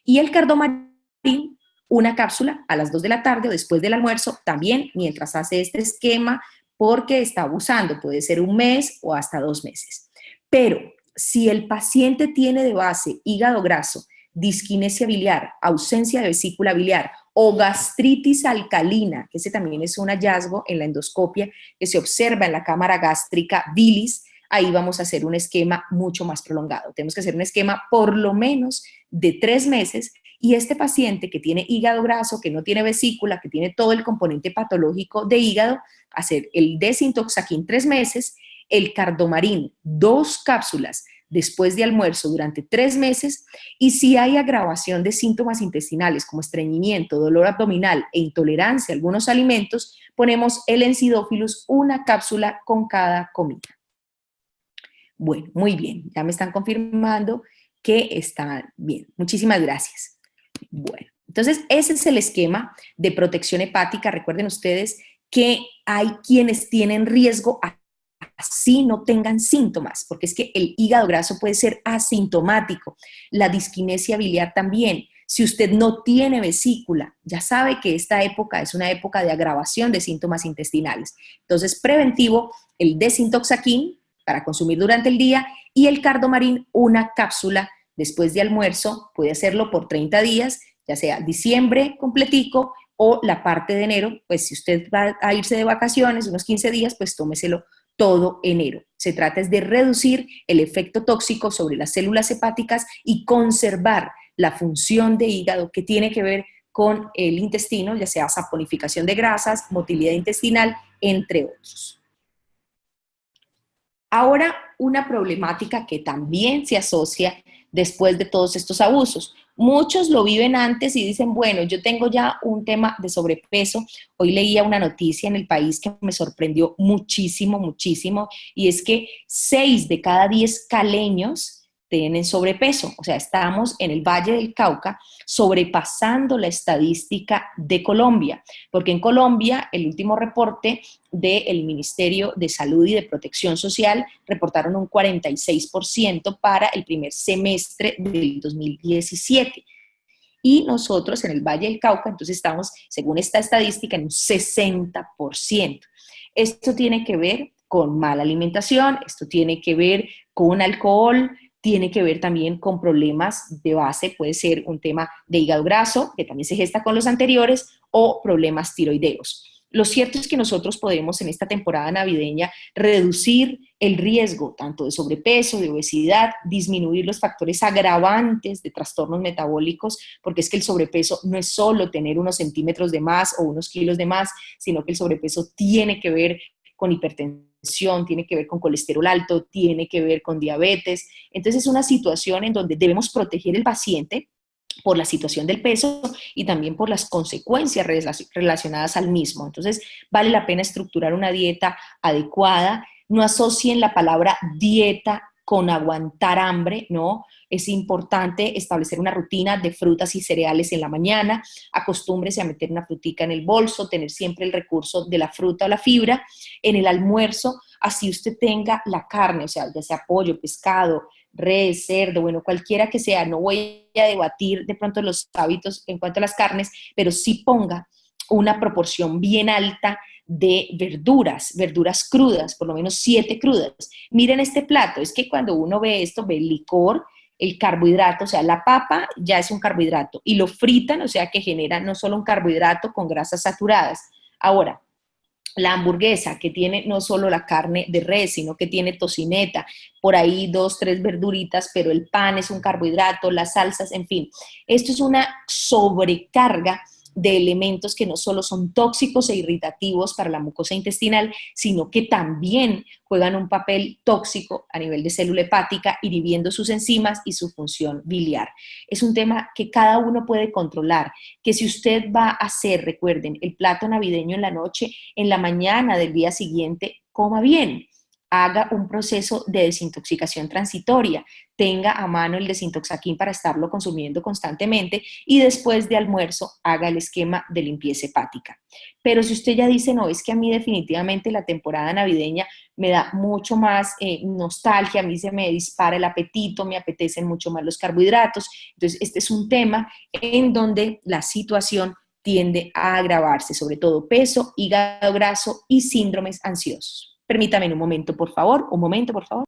Y el cardomarín, una cápsula a las 2 de la tarde o después del almuerzo, también mientras hace este esquema porque está abusando, puede ser 1 mes o hasta 2 meses. Pero si el paciente tiene de base hígado graso, disquinesia biliar, ausencia de vesícula biliar o gastritis alcalina, que ese también es un hallazgo en la endoscopia que se observa en la cámara gástrica bilis, ahí vamos a hacer un esquema mucho más prolongado. Tenemos que hacer un esquema por lo menos de 3 meses y este paciente que tiene hígado graso, que no tiene vesícula, que tiene todo el componente patológico de hígado, hacer el desintoxaquín 3 meses, el cardomarín 2 cápsulas después de almuerzo durante 3 meses y si hay agravación de síntomas intestinales como estreñimiento, dolor abdominal e intolerancia a algunos alimentos, ponemos el Encidófilus 1 cápsula con cada comida. Bueno, muy bien, ya me están confirmando que está bien. Muchísimas gracias. Bueno, entonces ese es el esquema de protección hepática. Recuerden ustedes que hay quienes tienen riesgo así no tengan síntomas, porque es que el hígado graso puede ser asintomático, la disquinesia biliar también. Si usted no tiene vesícula, ya sabe que esta época es una época de agravación de síntomas intestinales. Entonces, preventivo, el desintoxaquín para consumir durante el día y el cardomarín, una cápsula después de almuerzo, puede hacerlo por 30 días, ya sea diciembre completico o la parte de enero, pues si usted va a irse de vacaciones, unos 15 días, pues tómeselo todo enero. Se trata es de reducir el efecto tóxico sobre las células hepáticas y conservar la función de hígado que tiene que ver con el intestino, ya sea saponificación de grasas, motilidad intestinal, entre otros. Ahora, una problemática que también se asocia después de todos estos abusos. Muchos lo viven antes y dicen, bueno, yo tengo ya un tema de sobrepeso. Hoy leía una noticia en El País que me sorprendió muchísimo, muchísimo, y es que 6 de cada 10 caleños tienen sobrepeso. O sea, estamos en el Valle del Cauca sobrepasando la estadística de Colombia, porque en Colombia el último reporte del Ministerio de Salud y de Protección Social reportaron un 46% para el primer semestre del 2017. Y nosotros en el Valle del Cauca, entonces estamos, según esta estadística, en un 60%. Esto tiene que ver con mala alimentación, esto tiene que ver con alcohol, tiene que ver también con problemas de base, puede ser un tema de hígado graso, que también se gesta con los anteriores, o problemas tiroideos. Lo cierto es que nosotros podemos en esta temporada navideña reducir el riesgo tanto de sobrepeso, de obesidad, disminuir los factores agravantes de trastornos metabólicos, porque es que el sobrepeso no es solo tener unos centímetros de más o unos kilos de más, sino que el sobrepeso tiene que ver con hipertensión, tiene que ver con colesterol alto, tiene que ver con diabetes. Entonces es una situación en donde debemos proteger al paciente por la situación del peso y también por las consecuencias relacionadas al mismo. Entonces, vale la pena estructurar una dieta adecuada. No asocien la palabra dieta con aguantar hambre, ¿no? Es importante establecer una rutina de frutas y cereales en la mañana, acostúmbrese a meter una frutica en el bolso, tener siempre el recurso de la fruta o la fibra. En el almuerzo, así usted tenga la carne, o sea, ya sea pollo, pescado, res, cerdo, bueno, cualquiera que sea, no voy a debatir de pronto los hábitos en cuanto a las carnes, pero sí ponga una proporción bien alta de verduras, verduras crudas, por lo menos 7 crudas. Miren este plato, es que cuando uno ve esto, ve el licor, el carbohidrato, o sea, la papa ya es un carbohidrato, y lo fritan, o sea, que genera no solo un carbohidrato con grasas saturadas. Ahora, la hamburguesa, que tiene no solo la carne de res, sino que tiene tocineta, por ahí 2, 3 verduritas, pero el pan es un carbohidrato, las salsas, en fin. Esto es una sobrecarga de elementos que no solo son tóxicos e irritativos para la mucosa intestinal, sino que también juegan un papel tóxico a nivel de célula hepática, inhibiendo sus enzimas y su función biliar. Es un tema que cada uno puede controlar, que si usted va a hacer, recuerden, el plato navideño en la noche, en la mañana del día siguiente, coma bien, haga un proceso de desintoxicación transitoria, tenga a mano el desintoxaquín para estarlo consumiendo constantemente y después de almuerzo haga el esquema de limpieza hepática. Pero si usted ya dice, no, es que a mí definitivamente la temporada navideña me da mucho más nostalgia, a mí se me dispara el apetito, me apetecen mucho más los carbohidratos, entonces este es un tema en donde la situación tiende a agravarse, sobre todo peso, hígado graso y síndromes ansiosos. Permítame un momento, por favor, un momento, por favor.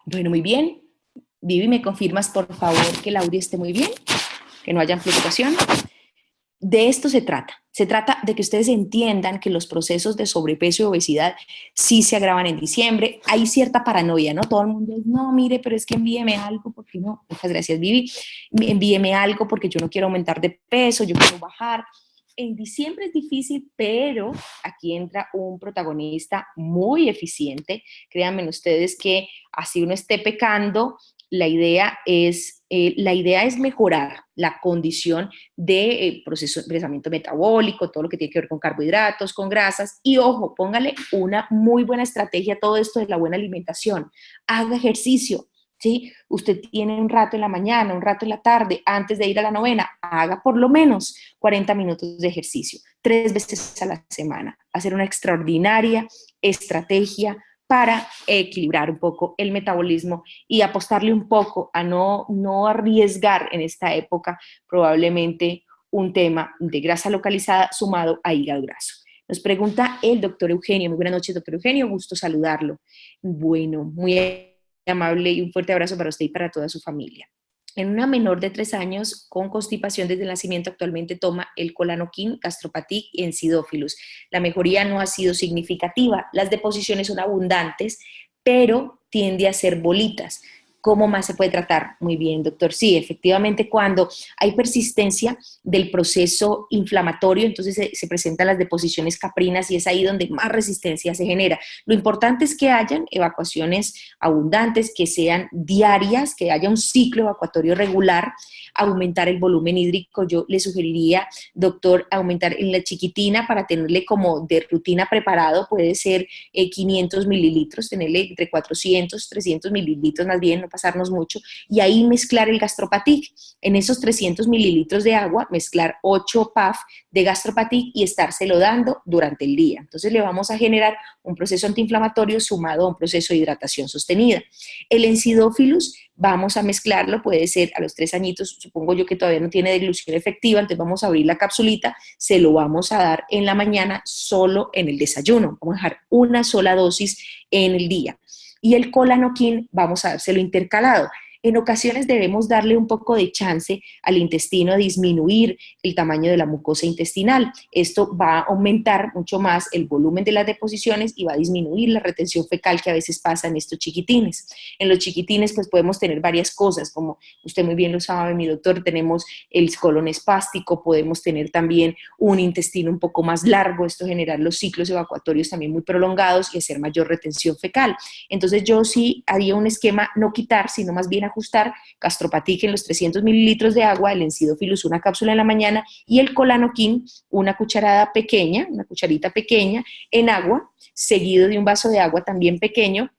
Bueno, muy bien. Vivi, ¿me confirmas, por favor, que el audio esté muy bien? Que no haya fluctuación. De esto se trata. Se trata de que ustedes entiendan que los procesos de sobrepeso y obesidad sí se agravan en diciembre. Hay cierta paranoia, ¿no? Todo el mundo es, no, mire, pero es que envíeme algo, porque no, muchas gracias, Vivi, envíeme algo porque yo no quiero aumentar de peso, yo quiero bajar. En diciembre es difícil, pero aquí entra un protagonista muy eficiente. Créanme ustedes que así uno esté pecando, la idea es mejorar la condición de procesamiento metabólico, todo lo que tiene que ver con carbohidratos, con grasas, y ojo, póngale una muy buena estrategia a todo esto de la buena alimentación. Haga ejercicio, ¿sí? Usted tiene un rato en la mañana, un rato en la tarde, antes de ir a la novena, haga por lo menos 40 minutos de ejercicio, 3 veces a la semana. Hacer una extraordinaria estrategia para equilibrar un poco el metabolismo y apostarle un poco a no arriesgar en esta época probablemente un tema de grasa localizada sumado a hígado graso. Nos pregunta el doctor Eugenio. Muy buenas noches, doctor Eugenio, gusto saludarlo. Bueno, muy amable y un fuerte abrazo para usted y para toda su familia. En una menor de 3 años con constipación desde el nacimiento actualmente toma el Colanoquin, Gastropatic y Ensidófilos. La mejoría no ha sido significativa, las deposiciones son abundantes, pero tiende a ser bolitas. ¿Cómo más se puede tratar? Muy bien, doctor. Sí, efectivamente, cuando hay persistencia del proceso inflamatorio, entonces se presentan las deposiciones caprinas y es ahí donde más resistencia se genera. Lo importante es que hayan evacuaciones abundantes, que sean diarias, que haya un ciclo evacuatorio regular, aumentar el volumen hídrico. Yo le sugeriría, doctor, aumentar en la chiquitina para tenerle como de rutina preparado, puede ser 500 mililitros, tenerle entre 400, 300 mililitros más bien, no pasarnos mucho, y ahí mezclar el Gastropatic. En esos 300 mililitros de agua, mezclar 8 PAF de Gastropatic y estárselo dando durante el día. Entonces le vamos a generar un proceso antiinflamatorio sumado a un proceso de hidratación sostenida. El Ensidófilos vamos a mezclarlo, puede ser a los 3 añitos, supongo yo que todavía no tiene dilución efectiva, entonces vamos a abrir la capsulita, se lo vamos a dar en la mañana solo en el desayuno, vamos a dejar una sola dosis en el día. Y el Colanoquin vamos a dárselo intercalado. En ocasiones debemos darle un poco de chance al intestino a disminuir el tamaño de la mucosa intestinal. Esto va a aumentar mucho más el volumen de las deposiciones y va a disminuir la retención fecal que a veces pasa en estos chiquitines. En los chiquitines pues podemos tener varias cosas, como usted muy bien lo sabe, mi doctor, tenemos el colon espástico, podemos tener también un intestino un poco más largo, esto generar los ciclos evacuatorios también muy prolongados y hacer mayor retención fecal. Entonces yo sí haría un esquema no quitar, sino más bien ajustar Gastropatic en los 300 mililitros de agua, el Ensidófilos una cápsula en la mañana y el Colanoquin una cucharada pequeña, una cucharita pequeña en agua, seguido de un vaso de agua también pequeño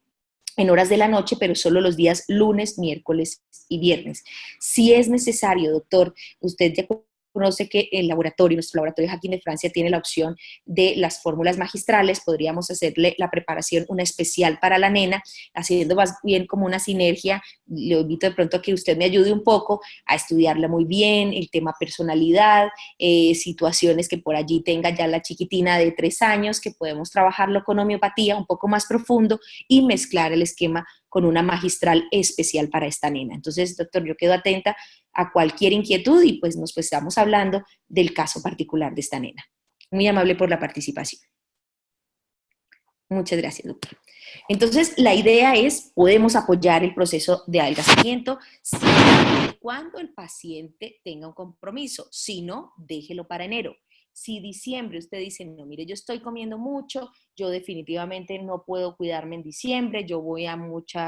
en horas de la noche, pero solo los días lunes, miércoles y viernes. Si es necesario, doctor, usted ya conoce que el laboratorio, nuestro laboratorio Hacking de Francia tiene la opción de las fórmulas magistrales, podríamos hacerle la preparación, una especial para la nena, haciendo más bien como una sinergia. Le invito de pronto a que usted me ayude un poco a estudiarla muy bien, el tema personalidad, situaciones que por allí tenga ya la chiquitina de 3 años, que podemos trabajarlo con homeopatía un poco más profundo y mezclar el esquema con una magistral especial para esta nena. Entonces, doctor, yo quedo atenta a cualquier inquietud y pues nos estamos hablando del caso particular de esta nena. Muy amable por la participación. Muchas gracias, doctor. Entonces, la idea es, podemos apoyar el proceso de adelgazamiento siempre y cuando el paciente tenga un compromiso. Si no, déjelo para enero. Si diciembre usted dice, no, mire, yo estoy comiendo mucho, yo definitivamente no puedo cuidarme en diciembre, yo voy a mucho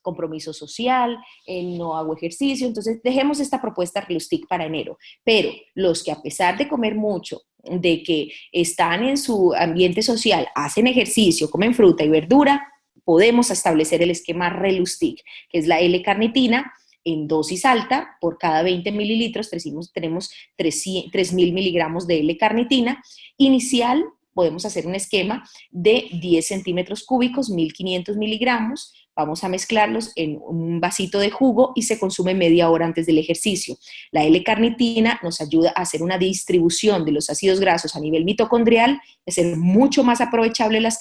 compromiso social, no hago ejercicio, entonces dejemos esta propuesta Relustic para enero. Pero los que a pesar de comer mucho, de que están en su ambiente social, hacen ejercicio, comen fruta y verdura, podemos establecer el esquema Relustic, que es la L-carnitina, en dosis alta, por cada 20 mililitros tenemos 3.000 miligramos de L-carnitina. Inicial, podemos hacer un esquema de 10 centímetros cúbicos, 1.500 miligramos, vamos a mezclarlos en un vasito de jugo y se consume media hora antes del ejercicio. La L-carnitina nos ayuda a hacer una distribución de los ácidos grasos a nivel mitocondrial, a hacer mucho más aprovechable las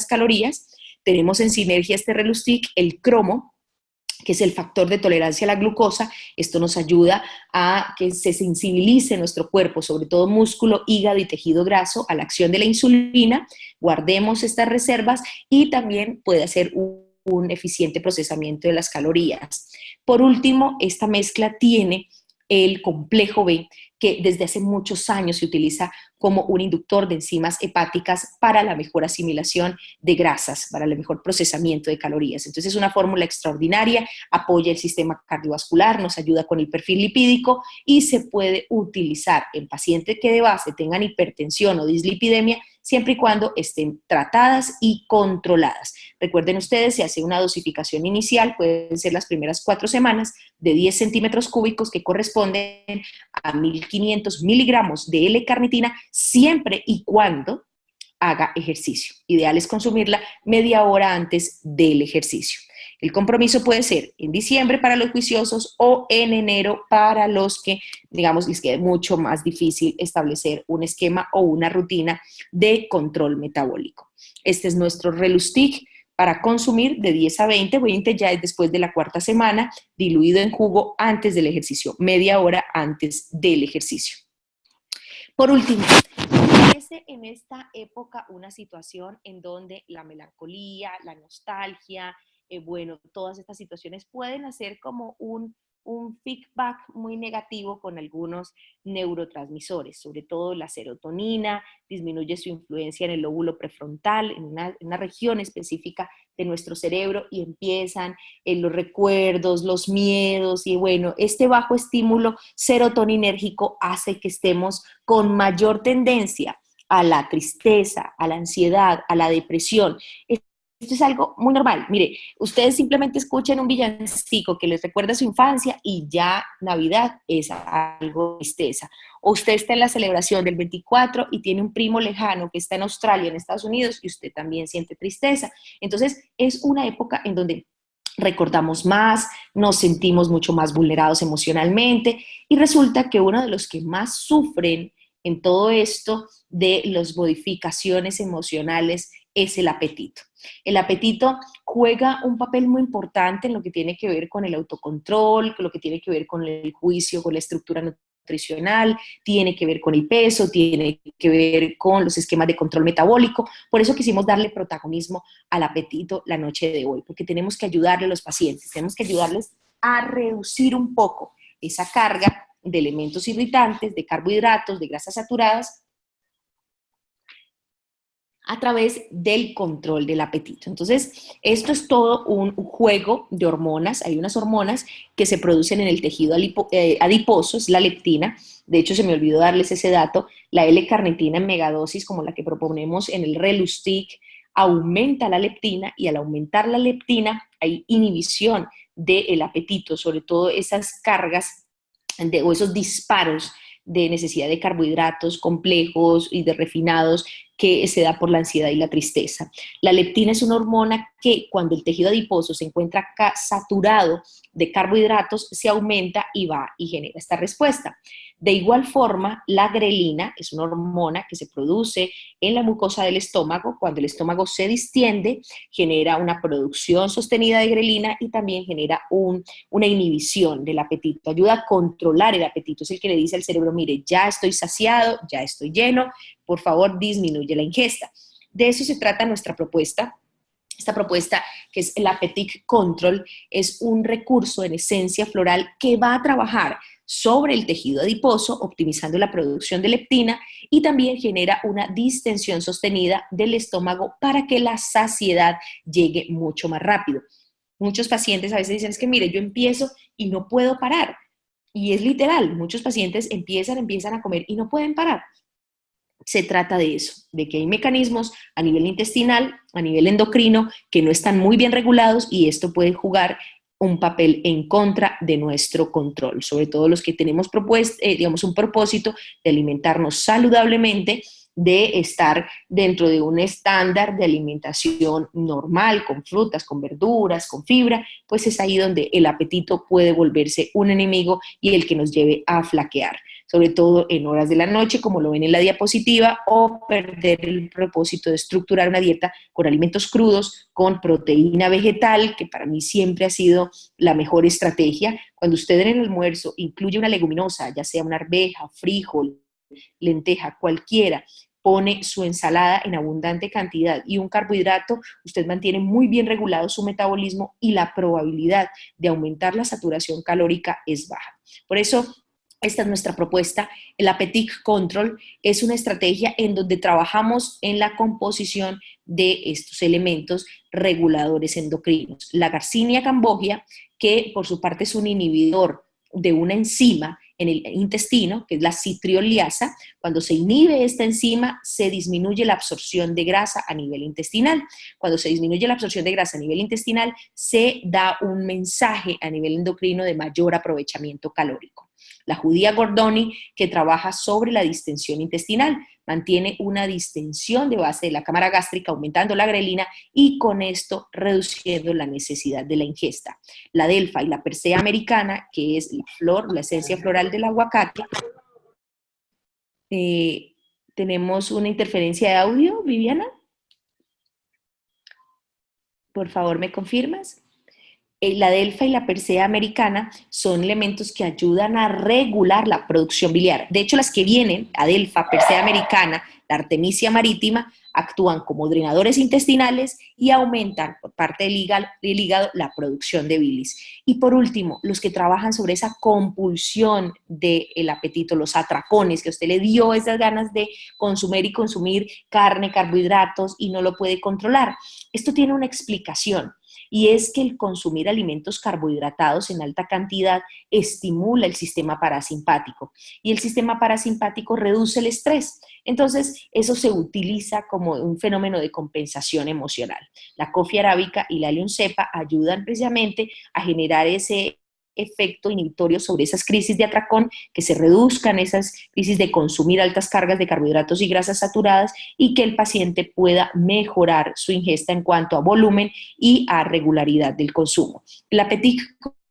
calorías. Tenemos en sinergia este Relustic, el cromo, que es el factor de tolerancia a la glucosa. Esto nos ayuda a que se sensibilice nuestro cuerpo, sobre todo músculo, hígado y tejido graso, a la acción de la insulina. Guardemos estas reservas y también puede hacer un eficiente procesamiento de las calorías. Por último, esta mezcla tiene el complejo B, que desde hace muchos años se utiliza como un inductor de enzimas hepáticas para la mejor asimilación de grasas, para el mejor procesamiento de calorías. Entonces es una fórmula extraordinaria, apoya el sistema cardiovascular, nos ayuda con el perfil lipídico y se puede utilizar en pacientes que de base tengan hipertensión o dislipidemia, siempre y cuando estén tratadas y controladas. Recuerden ustedes, se hace una dosificación inicial, pueden ser las primeras 4 semanas, de 10 centímetros cúbicos que corresponden a 1500 miligramos de L-carnitina, siempre y cuando haga ejercicio. Ideal es consumirla media hora antes del ejercicio. El compromiso puede ser en diciembre para los juiciosos o en enero para los que, digamos, les quede mucho más difícil establecer un esquema o una rutina de control metabólico. Este es nuestro Relustic para consumir de 10 a 20 ya es después de la 4ª semana, diluido en jugo antes del ejercicio, media hora antes del ejercicio. Por último, aparece en esta época una situación en donde la melancolía, la nostalgia, bueno, todas estas situaciones pueden hacer como un feedback muy negativo con algunos neurotransmisores, sobre todo la serotonina, disminuye su influencia en el lóbulo prefrontal, en una región específica de nuestro cerebro y empiezan los recuerdos, los miedos y bueno, este bajo estímulo serotoninérgico hace que estemos con mayor tendencia a la tristeza, a la ansiedad, a la depresión. Esto es algo muy normal. Mire, ustedes simplemente escuchen un villancico que les recuerda su infancia y ya Navidad es algo de tristeza. O usted está en la celebración del 24 y tiene un primo lejano que está en Australia, en Estados Unidos, y usted también siente tristeza. Entonces, es una época en donde recordamos más, nos sentimos mucho más vulnerados emocionalmente y resulta que uno de los que más sufren en todo esto de las modificaciones emocionales es el apetito. El apetito juega un papel muy importante en lo que tiene que ver con el autocontrol, con lo que tiene que ver con el juicio, con la estructura nutricional, tiene que ver con el peso, tiene que ver con los esquemas de control metabólico. Por eso quisimos darle protagonismo al apetito la noche de hoy, porque tenemos que ayudarle a los pacientes, tenemos que ayudarles a reducir un poco esa carga de elementos irritantes, de carbohidratos, de grasas saturadas, a través del control del apetito. Entonces, esto es todo un juego de hormonas. Hay unas hormonas que se producen en el tejido adiposo, es la leptina. De hecho, se me olvidó darles ese dato. La L-carnitina en megadosis, como la que proponemos en el Relustic, aumenta la leptina y al aumentar la leptina hay inhibición del apetito, sobre todo esas cargas o esos disparos de necesidad de carbohidratos complejos y de refinados que se da por la ansiedad y la tristeza. La leptina es una hormona que cuando el tejido adiposo se encuentra saturado de carbohidratos, se aumenta y va y genera esta respuesta. De igual forma, la grelina es una hormona que se produce en la mucosa del estómago. Cuando el estómago se distiende, genera una producción sostenida de grelina y también genera una inhibición del apetito. Ayuda a controlar el apetito. Es el que le dice al cerebro, mire, ya estoy saciado, ya estoy lleno, por favor disminuye la ingesta. De eso se trata nuestra propuesta. Esta propuesta, que es el Appetite Control, es un recurso en esencia floral que va a trabajar sobre el tejido adiposo, optimizando la producción de leptina y también genera una distensión sostenida del estómago para que la saciedad llegue mucho más rápido. Muchos pacientes a veces dicen, es que mire, yo empiezo y no puedo parar. Y es literal, muchos pacientes empiezan a comer y no pueden parar. Se trata de eso, de que hay mecanismos a nivel intestinal, a nivel endocrino, que no están muy bien regulados y esto puede jugar un papel en contra de nuestro control, sobre todo los que tenemos un propósito de alimentarnos saludablemente, de estar dentro de un estándar de alimentación normal, con frutas, con verduras, con fibra, pues es ahí donde el apetito puede volverse un enemigo y el que nos lleve a flaquear. sobre todo en horas de la noche, como lo ven en la diapositiva, o perder el propósito de estructurar una dieta con alimentos crudos, con proteína vegetal, que para mí siempre ha sido la mejor estrategia. Cuando usted en el almuerzo incluye una leguminosa, ya sea una arveja, frijol, lenteja, cualquiera, pone su ensalada en abundante cantidad y un carbohidrato, usted mantiene muy bien regulado su metabolismo y la probabilidad de aumentar la saturación calórica es baja. Por eso, esta es nuestra propuesta. El Appetite Control es una estrategia en donde trabajamos en la composición de estos elementos reguladores endocrinos. La Garcinia cambogia, que por su parte es un inhibidor de una enzima en el intestino, que es la citrioliasa. Cuando se inhibe esta enzima, se disminuye la absorción de grasa a nivel intestinal. Cuando se disminuye la absorción de grasa a nivel intestinal, se da un mensaje a nivel endocrino de mayor aprovechamiento calórico. La judía Gordoni, que trabaja sobre la distensión intestinal, mantiene una distensión de base de la cámara gástrica, aumentando la grelina y con esto reduciendo la necesidad de la ingesta. La delfa y la persea americana, que es la flor, la esencia floral del aguacate. ¿Tenemos una interferencia de audio, Viviana? Por favor, ¿me confirmas? La delfa y la persea americana son elementos que ayudan a regular la producción biliar. De hecho, las que vienen, adelfa, persea americana, la artemisia marítima, actúan como drenadores intestinales y aumentan por parte del hígado la producción de bilis. Y por último, los que trabajan sobre esa compulsión del apetito, los atracones, que a usted le dio esas ganas de consumir y consumir carne, carbohidratos y no lo puede controlar. Esto tiene una explicación. Y es que el consumir alimentos carbohidratados en alta cantidad estimula el sistema parasimpático y el sistema parasimpático reduce el estrés. Entonces, eso se utiliza como un fenómeno de compensación emocional. La coffea arábica y la allium cepa ayudan precisamente a generar ese efecto inhibitorio sobre esas crisis de atracón, que se reduzcan esas crisis de consumir altas cargas de carbohidratos y grasas saturadas y que el paciente pueda mejorar su ingesta en cuanto a volumen y a regularidad del consumo. El Appetite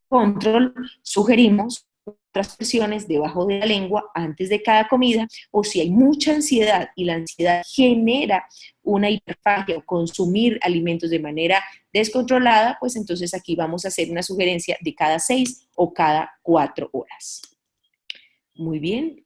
Control sugerimos otras presiones debajo de la lengua antes de cada comida, o si hay mucha ansiedad y la ansiedad genera una hiperfagia o consumir alimentos de manera descontrolada, pues entonces aquí vamos a hacer una sugerencia de cada 6 o cada 4 horas. Muy bien.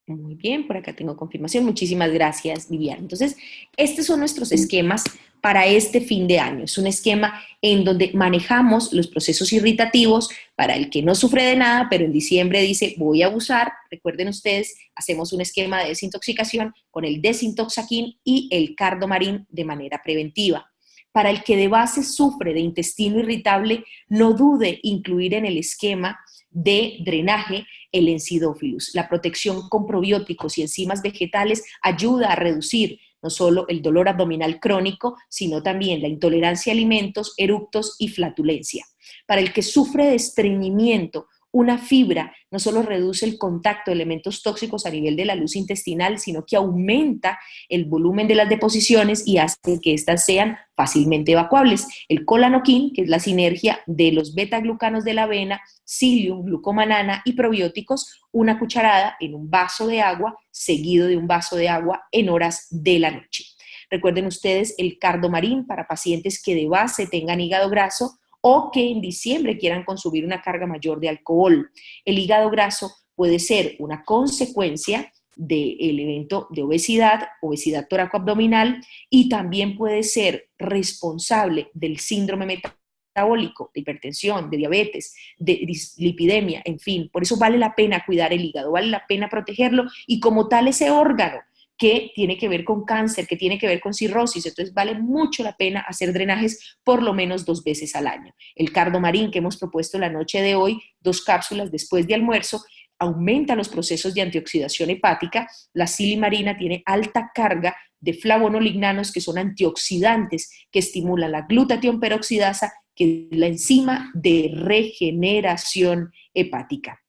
Muy bien, por acá tengo confirmación. Muchísimas gracias, Viviana. Entonces, estos son nuestros esquemas para este fin de año. Es un esquema en donde manejamos los procesos irritativos para el que no sufre de nada, pero en diciembre dice, voy a abusar. Recuerden ustedes, hacemos un esquema de desintoxicación con el Desintoxaquin y el Cardomarin de manera preventiva. Para el que de base sufre de intestino irritable, no dude incluir en el esquema de drenaje el Encidófilus. La protección con probióticos y enzimas vegetales ayuda a reducir no solo el dolor abdominal crónico, sino también la intolerancia a alimentos, eructos y flatulencia. Para el que sufre de estreñimiento, una fibra no solo reduce el contacto de elementos tóxicos a nivel de la luz intestinal, sino que aumenta el volumen de las deposiciones y hace que éstas sean fácilmente evacuables. El colanoquín, que es la sinergia de los beta-glucanos de la avena, psyllium, glucomanana y probióticos, una cucharada en un vaso de agua, seguido de un vaso de agua en horas de la noche. Recuerden ustedes el Cardomarin para pacientes que de base tengan hígado graso, o que en diciembre quieran consumir una carga mayor de alcohol. El hígado graso puede ser una consecuencia del evento de obesidad, obesidad toracoabdominal, y también puede ser responsable del síndrome metabólico, de hipertensión, de diabetes, de dislipidemia, en fin. Por eso vale la pena cuidar el hígado, vale la pena protegerlo, y como tal ese órgano que tiene que ver con cáncer, que tiene que ver con cirrosis, entonces vale mucho la pena hacer drenajes por lo menos 2 veces al año. El Cardomarin que hemos propuesto la noche de hoy, 2 cápsulas después de almuerzo, aumenta los procesos de antioxidación hepática. La silimarina tiene alta carga de flavonolignanos, que son antioxidantes que estimulan la glutatión peroxidasa, que es la enzima de regeneración hepática.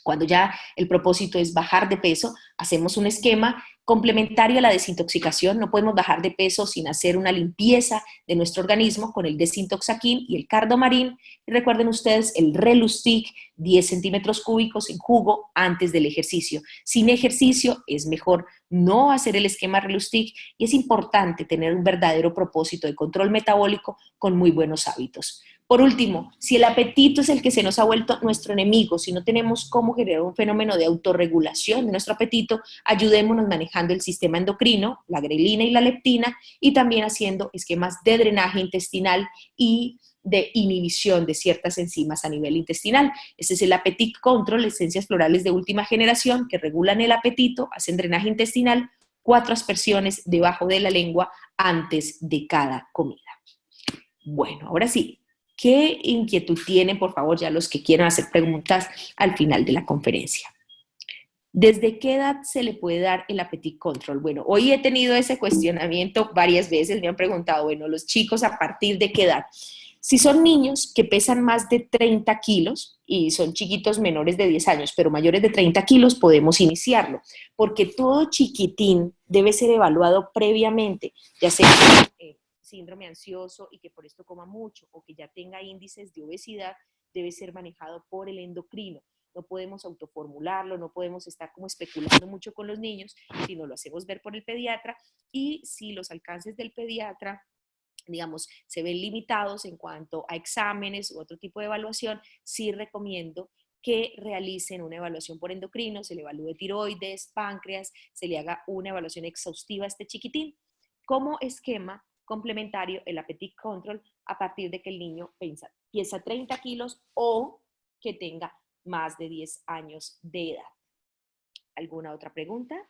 Cuando ya el propósito es bajar de peso, hacemos un esquema Complementario a la desintoxicación, no podemos bajar de peso sin hacer una limpieza de nuestro organismo con el Desintoxakin y el Cardomarin. Y recuerden ustedes el Relustic, 10 centímetros cúbicos en jugo antes del ejercicio. Sin ejercicio es mejor no hacer el esquema Relustic y es importante tener un verdadero propósito de control metabólico con muy buenos hábitos. Por último, si el apetito es el que se nos ha vuelto nuestro enemigo, si no tenemos cómo generar un fenómeno de autorregulación de nuestro apetito, ayudémonos manejando el sistema endocrino, la grelina y la leptina, y también haciendo esquemas de drenaje intestinal y de inhibición de ciertas enzimas a nivel intestinal. Este es el Appetite Control, esencias florales de última generación que regulan el apetito, hacen drenaje intestinal, 4 aspersiones debajo de la lengua antes de cada comida. Bueno, ahora sí, ¿qué inquietud tienen, por favor, ya los que quieran hacer preguntas al final de la conferencia? ¿Desde qué edad se le puede dar el Appetite Control? Bueno, hoy he tenido ese cuestionamiento varias veces, me han preguntado, bueno, los chicos, ¿a partir de qué edad? Si son niños que pesan más de 30 kilos y son chiquitos menores de 10 años, pero mayores de 30 kilos, podemos iniciarlo, porque todo chiquitín debe ser evaluado previamente, ya sea síndrome ansioso y que por esto coma mucho o que ya tenga índices de obesidad, debe ser manejado por el endocrino. No podemos autoformularlo, no podemos estar como especulando mucho con los niños, sino lo hacemos ver por el pediatra y si los alcances del pediatra digamos, se ven limitados en cuanto a exámenes u otro tipo de evaluación, sí recomiendo que realicen una evaluación por endocrino, se le evalúe tiroides, páncreas, se le haga una evaluación exhaustiva a este chiquitín. Como esquema complementario, el Appetite Control, a partir de que el niño pesa 30 kilos o que tenga más de 10 años de edad. ¿Alguna otra pregunta?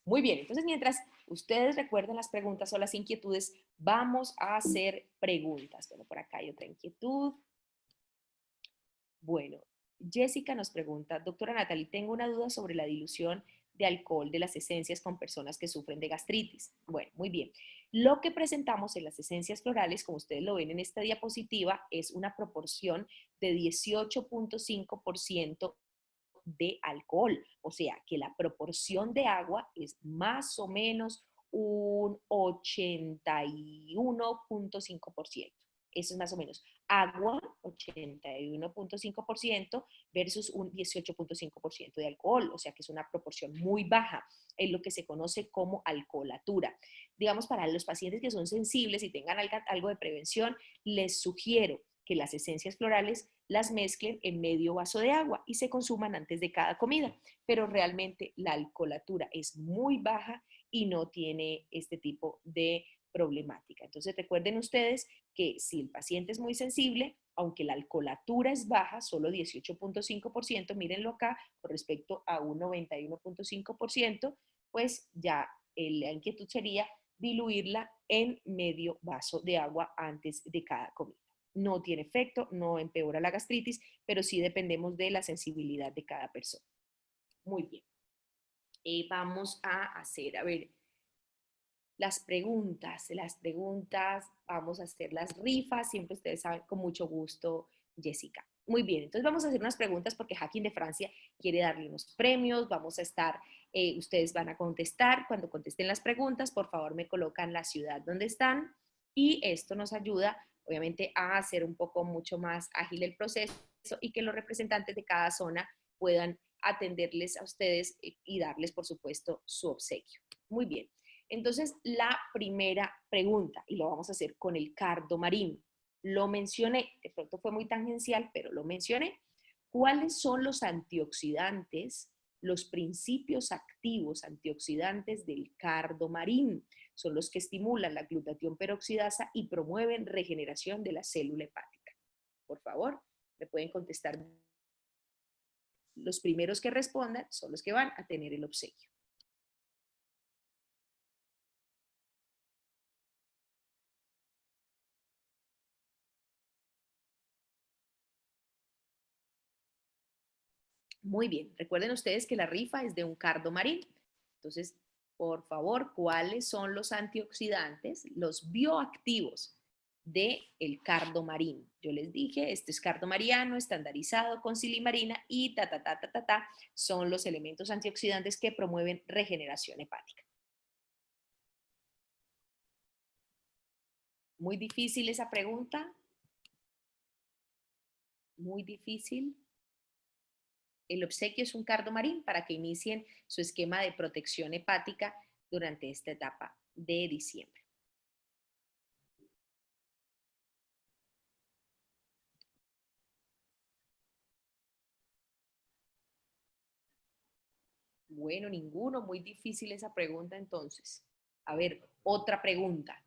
Muy bien, entonces mientras ustedes recuerdan las preguntas o las inquietudes, vamos a hacer preguntas. Bueno, por acá hay otra inquietud. Bueno, Jessica nos pregunta, doctora Natalie, tengo una duda sobre la dilución de alcohol de las esencias con personas que sufren de gastritis. Bueno, muy bien. Lo que presentamos en las esencias florales, como ustedes lo ven en esta diapositiva, es una proporción de 18.5% de alcohol, o sea que la proporción de agua es más o menos un 81.5%. Eso es más o menos agua, 81.5% versus un 18.5% de alcohol, o sea que es una proporción muy baja, en lo que se conoce como alcoholatura. Digamos, para los pacientes que son sensibles y tengan algo de prevención, les sugiero que las esencias florales las mezclen en medio vaso de agua y se consuman antes de cada comida, pero realmente la alcoholatura es muy baja y no tiene este tipo de problemática. Entonces recuerden ustedes que si el paciente es muy sensible, aunque la alcoholatura es baja, solo 18.5%, mírenlo acá, con respecto a un 91.5%, pues ya la inquietud sería diluirla en medio vaso de agua antes de cada comida. No tiene efecto, no empeora la gastritis, pero sí dependemos de la sensibilidad de cada persona. Muy bien. Vamos a hacer, a ver, las preguntas, vamos a hacer las rifas, siempre ustedes saben, con mucho gusto, Jessica. Muy bien, entonces vamos a hacer unas preguntas porque Hacking de Francia quiere darle unos premios, vamos a estar, ustedes van a contestar, cuando contesten las preguntas, por favor me colocan la ciudad donde están y esto nos ayuda, obviamente, a hacer un poco mucho más ágil el proceso y que los representantes de cada zona puedan atenderles a ustedes y darles, por supuesto, su obsequio. Muy bien. Entonces, la primera pregunta, y lo vamos a hacer con el cardomarín. Lo mencioné, de pronto fue muy tangencial, pero lo mencioné. ¿Cuáles son los antioxidantes, los principios activos antioxidantes del cardomarín? Son los que estimulan la glutatión peroxidasa y promueven regeneración de la célula hepática. Por favor, me pueden contestar. Los primeros que respondan son los que van a tener el obsequio. Muy bien, recuerden ustedes que la rifa es de un cardomarín. Entonces, por favor, ¿cuáles son los antioxidantes, los bioactivos del cardomarín. Yo les dije, este es cardomariano, estandarizado con silimarina y son los elementos antioxidantes que promueven regeneración hepática. Muy difícil esa pregunta. Muy difícil. El obsequio es un cardomarín para que inicien su esquema de protección hepática durante esta etapa de diciembre. Bueno, ninguno. Muy difícil esa pregunta entonces. A ver, otra pregunta.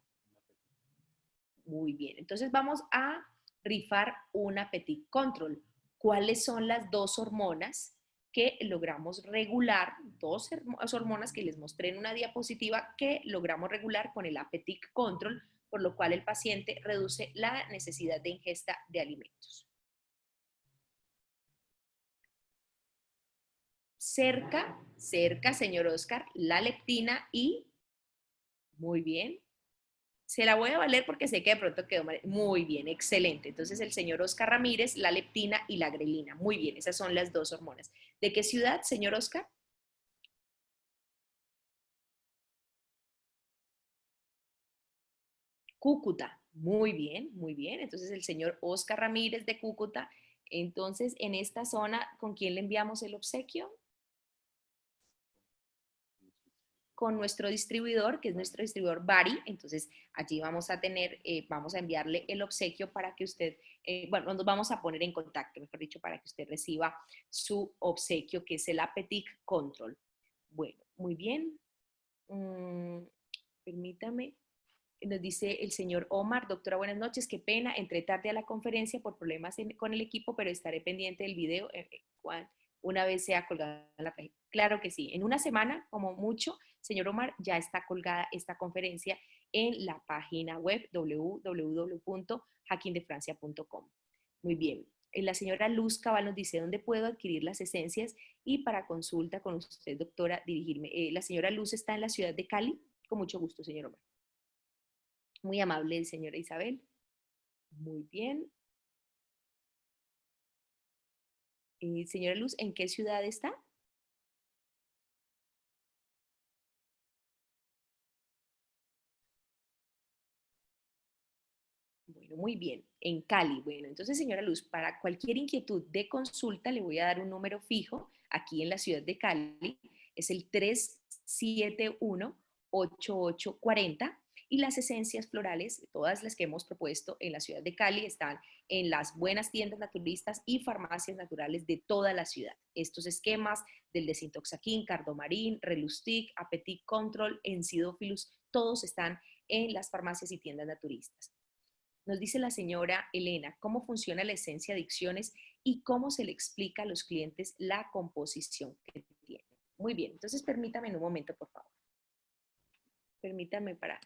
Muy bien. Entonces vamos a rifar un Appetit Control. ¿Cuáles son las dos hormonas que logramos regular? Dos hormonas que les mostré en una diapositiva que logramos regular con el Appetit Control, por lo cual el paciente reduce la necesidad de ingesta de alimentos. Cerca, señor Oscar, la leptina y, muy bien, se la voy a valer porque sé que de pronto quedó mal. Muy bien, excelente. Entonces el señor Oscar Ramírez, la leptina y la grelina. Muy bien, esas son las dos hormonas. ¿De qué ciudad, señor Oscar? Cúcuta. Muy bien, muy bien. Entonces el señor Oscar Ramírez de Cúcuta. Entonces, en esta zona, ¿con quién le enviamos el obsequio? Con nuestro distribuidor, que es nuestro distribuidor Bari. Entonces allí vamos a tener, vamos a enviarle el obsequio para que usted, bueno, nos vamos a poner en contacto, mejor dicho, para que usted reciba su obsequio, que es el Appetit Control. Bueno, muy bien. Permítame. Nos dice el señor Omar: doctora, buenas noches, qué pena, entré tarde a la conferencia por problemas con el equipo, pero estaré pendiente del video una vez sea colgada en la página. Claro que sí, en una semana, como mucho, señor Omar, ya está colgada esta conferencia en la página web www.hackingdefrancia.com. Muy bien. La señora Luz Cabal nos dice: ¿dónde puedo adquirir las esencias? Y para consulta con usted, doctora, dirigirme. La señora Luz está en la ciudad de Cali. Con mucho gusto, señor Omar. Muy amable, señora Isabel. Muy bien. Señora Luz, ¿en qué ciudad está? Bueno, muy bien. En Cali. Bueno, entonces, señora Luz, para cualquier inquietud de consulta, le voy a dar un número fijo aquí en la ciudad de Cali. Es el 371-8840. Y las esencias florales, todas las que hemos propuesto en la ciudad de Cali, están en las buenas tiendas naturistas y farmacias naturales de toda la ciudad. Estos esquemas del Desintoxaquín, Cardomarín, Relustic, Appetit Control, Encidófilus, todos están en las farmacias y tiendas naturistas. Nos dice la señora Elena: ¿cómo funciona la esencia de adicciones y cómo se le explica a los clientes la composición que tiene? Muy bien, entonces permítame en un momento, por favor. Permítame para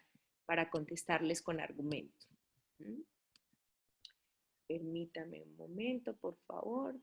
contestarles con argumento. ¿Mm? Permítame un momento, por favor.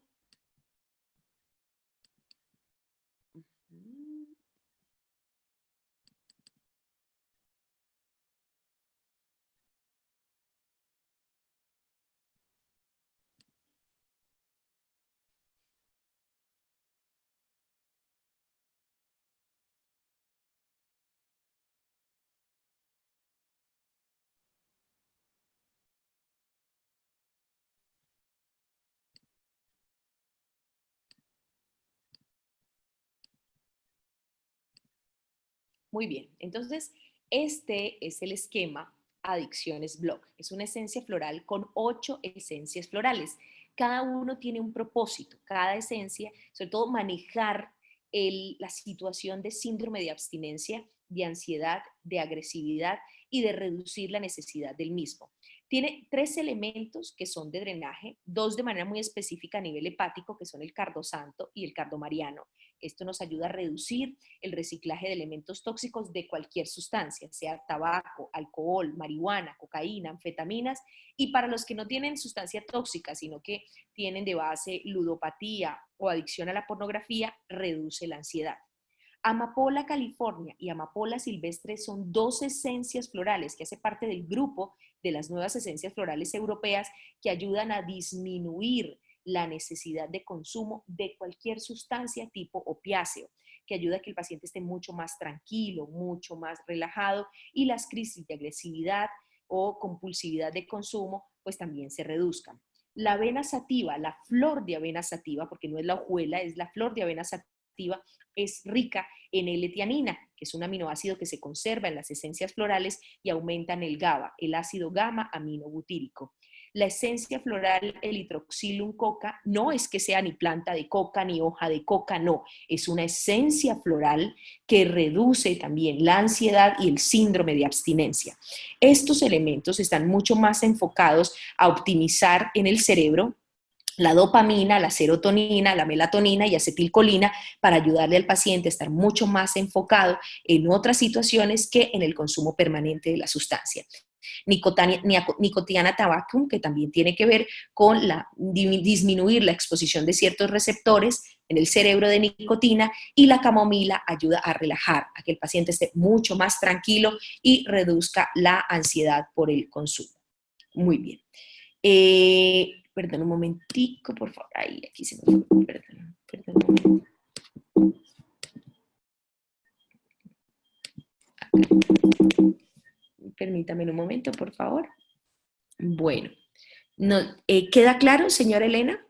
Muy bien, entonces este es el esquema Adicciones Blog. Es una esencia floral con 8 esencias florales. Cada uno tiene un propósito, cada esencia, sobre todo manejar la situación de síndrome de abstinencia, de ansiedad, de agresividad y de reducir la necesidad del mismo. Tiene 3 elementos que son de drenaje, 2 de manera muy específica a nivel hepático, que son el cardosanto y el cardomariano. Esto nos ayuda a reducir el reciclaje de elementos tóxicos de cualquier sustancia, sea tabaco, alcohol, marihuana, cocaína, anfetaminas. Y para los que no tienen sustancia tóxica, sino que tienen de base ludopatía o adicción a la pornografía, reduce la ansiedad. Amapola california y amapola silvestre son dos esencias florales que hacen parte del grupo de las nuevas esencias florales europeas que ayudan a disminuir la necesidad de consumo de cualquier sustancia tipo opiáceo, que ayuda a que el paciente esté mucho más tranquilo, mucho más relajado y las crisis de agresividad o compulsividad de consumo pues también se reduzcan. La avena sativa, la flor de avena sativa, porque no es la hojuela, es la flor de avena sativa, es rica en L-tianina, que es un aminoácido que se conserva en las esencias florales y aumenta en el GABA, el ácido gamma aminobutírico. La esencia floral Elytroxylum coca no es que sea ni planta de coca ni hoja de coca, no, es una esencia floral que reduce también la ansiedad y el síndrome de abstinencia. Estos elementos están mucho más enfocados a optimizar en el cerebro la dopamina, la serotonina, la melatonina y acetilcolina para ayudarle al paciente a estar mucho más enfocado en otras situaciones que en el consumo permanente de la sustancia. Nicotiana tabacum, que también tiene que ver con disminuir la exposición de ciertos receptores en el cerebro de nicotina, y la camomila ayuda a relajar, a que el paciente esté mucho más tranquilo y reduzca la ansiedad por el consumo. Muy bien. Perdón un momentico, por favor. Ay, aquí se me fue. Perdón un momento. Permítame un momento, por favor. Bueno, no, ¿queda claro, señora Elena?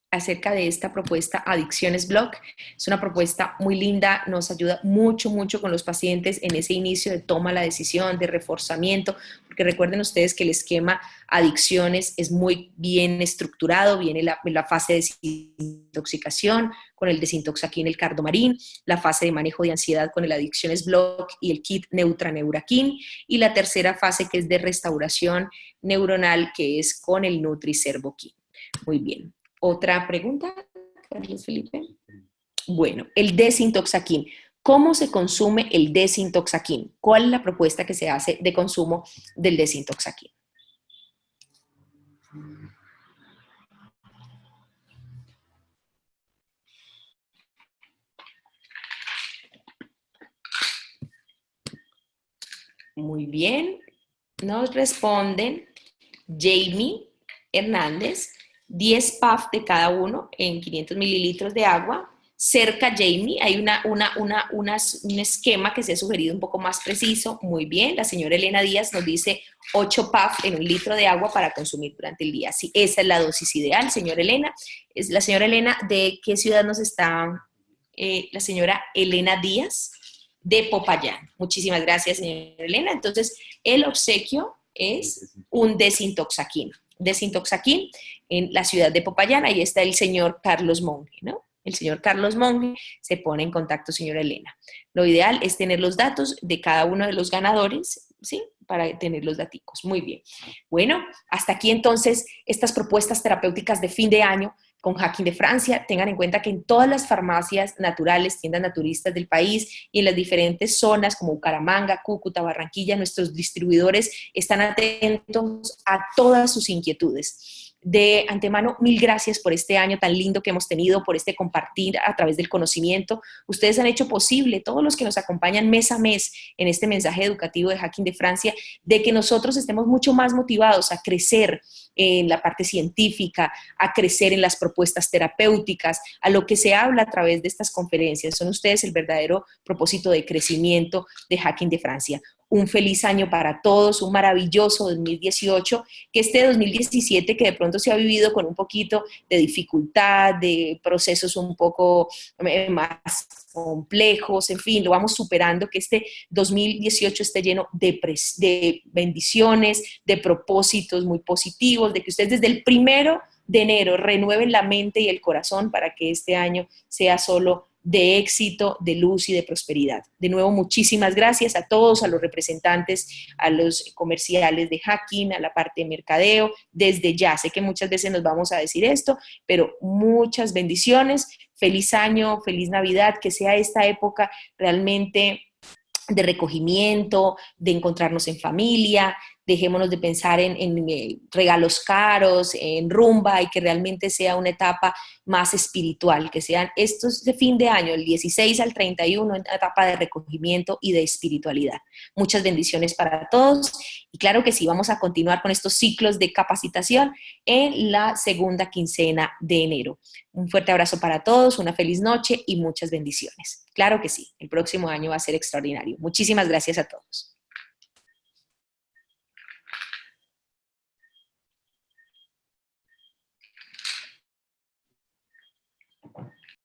Acerca de esta propuesta Adicciones Blog. Es una propuesta muy linda, nos ayuda mucho, mucho con los pacientes en ese inicio de toma la decisión, de reforzamiento, porque recuerden ustedes que el esquema adicciones es muy bien estructurado, viene la fase de desintoxicación con el desintoxaquín, el cardomarín, la fase de manejo de ansiedad con el Adicciones Blog y el kit Neutraneuraquín, y la tercera fase que es de restauración neuronal, que es con el Nutricervoquín. Muy bien. ¿Otra pregunta, Carlos Felipe? Bueno, el desintoxaquín. ¿Cómo se consume el desintoxaquín? ¿Cuál es la propuesta que se hace de consumo del desintoxaquín? Muy bien. Nos responden Jamie Hernández, 10 puff de cada uno en 500 mililitros de agua. Cerca, Jamie, hay un esquema que se ha sugerido un poco más preciso. Muy bien, la señora Elena Díaz nos dice 8 puff en un litro de agua para consumir durante el día. Sí, esa es la dosis ideal, señora Elena. Es la señora Elena, ¿de qué ciudad nos está? La señora Elena Díaz, de Popayán. Muchísimas gracias, señora Elena. Entonces, el obsequio es un desintoxaquín. Desintoxaquín en la ciudad de Popayán. Ahí está el señor Carlos Monge, ¿no? El señor Carlos Monge se pone en contacto, señora Elena. Lo ideal es tener los datos de cada uno de los ganadores, ¿sí? Para tener los daticos. Muy bien. Bueno, hasta aquí entonces estas propuestas terapéuticas de fin de año con Hacking de Francia. Tengan en cuenta que en todas las farmacias naturales, tiendas naturistas del país y en las diferentes zonas como Bucaramanga, Cúcuta, Barranquilla, nuestros distribuidores están atentos a todas sus inquietudes. De antemano, mil gracias por este año tan lindo que hemos tenido, por este compartir a través del conocimiento. Ustedes han hecho posible, todos los que nos acompañan mes a mes en este mensaje educativo de Hacking de Francia, de que nosotros estemos mucho más motivados a crecer en la parte científica, a crecer en las propuestas terapéuticas, a lo que se habla a través de estas conferencias. Son ustedes el verdadero propósito de crecimiento de Hacking de Francia. Un feliz año para todos, un maravilloso 2018, que este 2017 que de pronto se ha vivido con un poquito de dificultad, de procesos un poco más complejos, en fin, lo vamos superando, que este 2018 esté lleno de bendiciones, de propósitos muy positivos, de que ustedes desde el 1 de enero renueven la mente y el corazón para que este año sea solo de éxito, de luz y de prosperidad. De nuevo, muchísimas gracias a todos, a los representantes, a los comerciales de Hacking, a la parte de mercadeo, desde ya. Sé que muchas veces nos vamos a decir esto, pero muchas bendiciones, feliz año, feliz Navidad, que sea esta época realmente de recogimiento, de encontrarnos en familia, dejémonos de pensar en regalos caros, en rumba, y que realmente sea una etapa más espiritual, que sean estos de fin de año, el 16 al 31, una etapa de recogimiento y de espiritualidad. Muchas bendiciones para todos, y claro que sí, vamos a continuar con estos ciclos de capacitación en la segunda quincena de enero. Un fuerte abrazo para todos, una feliz noche y muchas bendiciones. Claro que sí, el próximo año va a ser extraordinario. Muchísimas gracias a todos.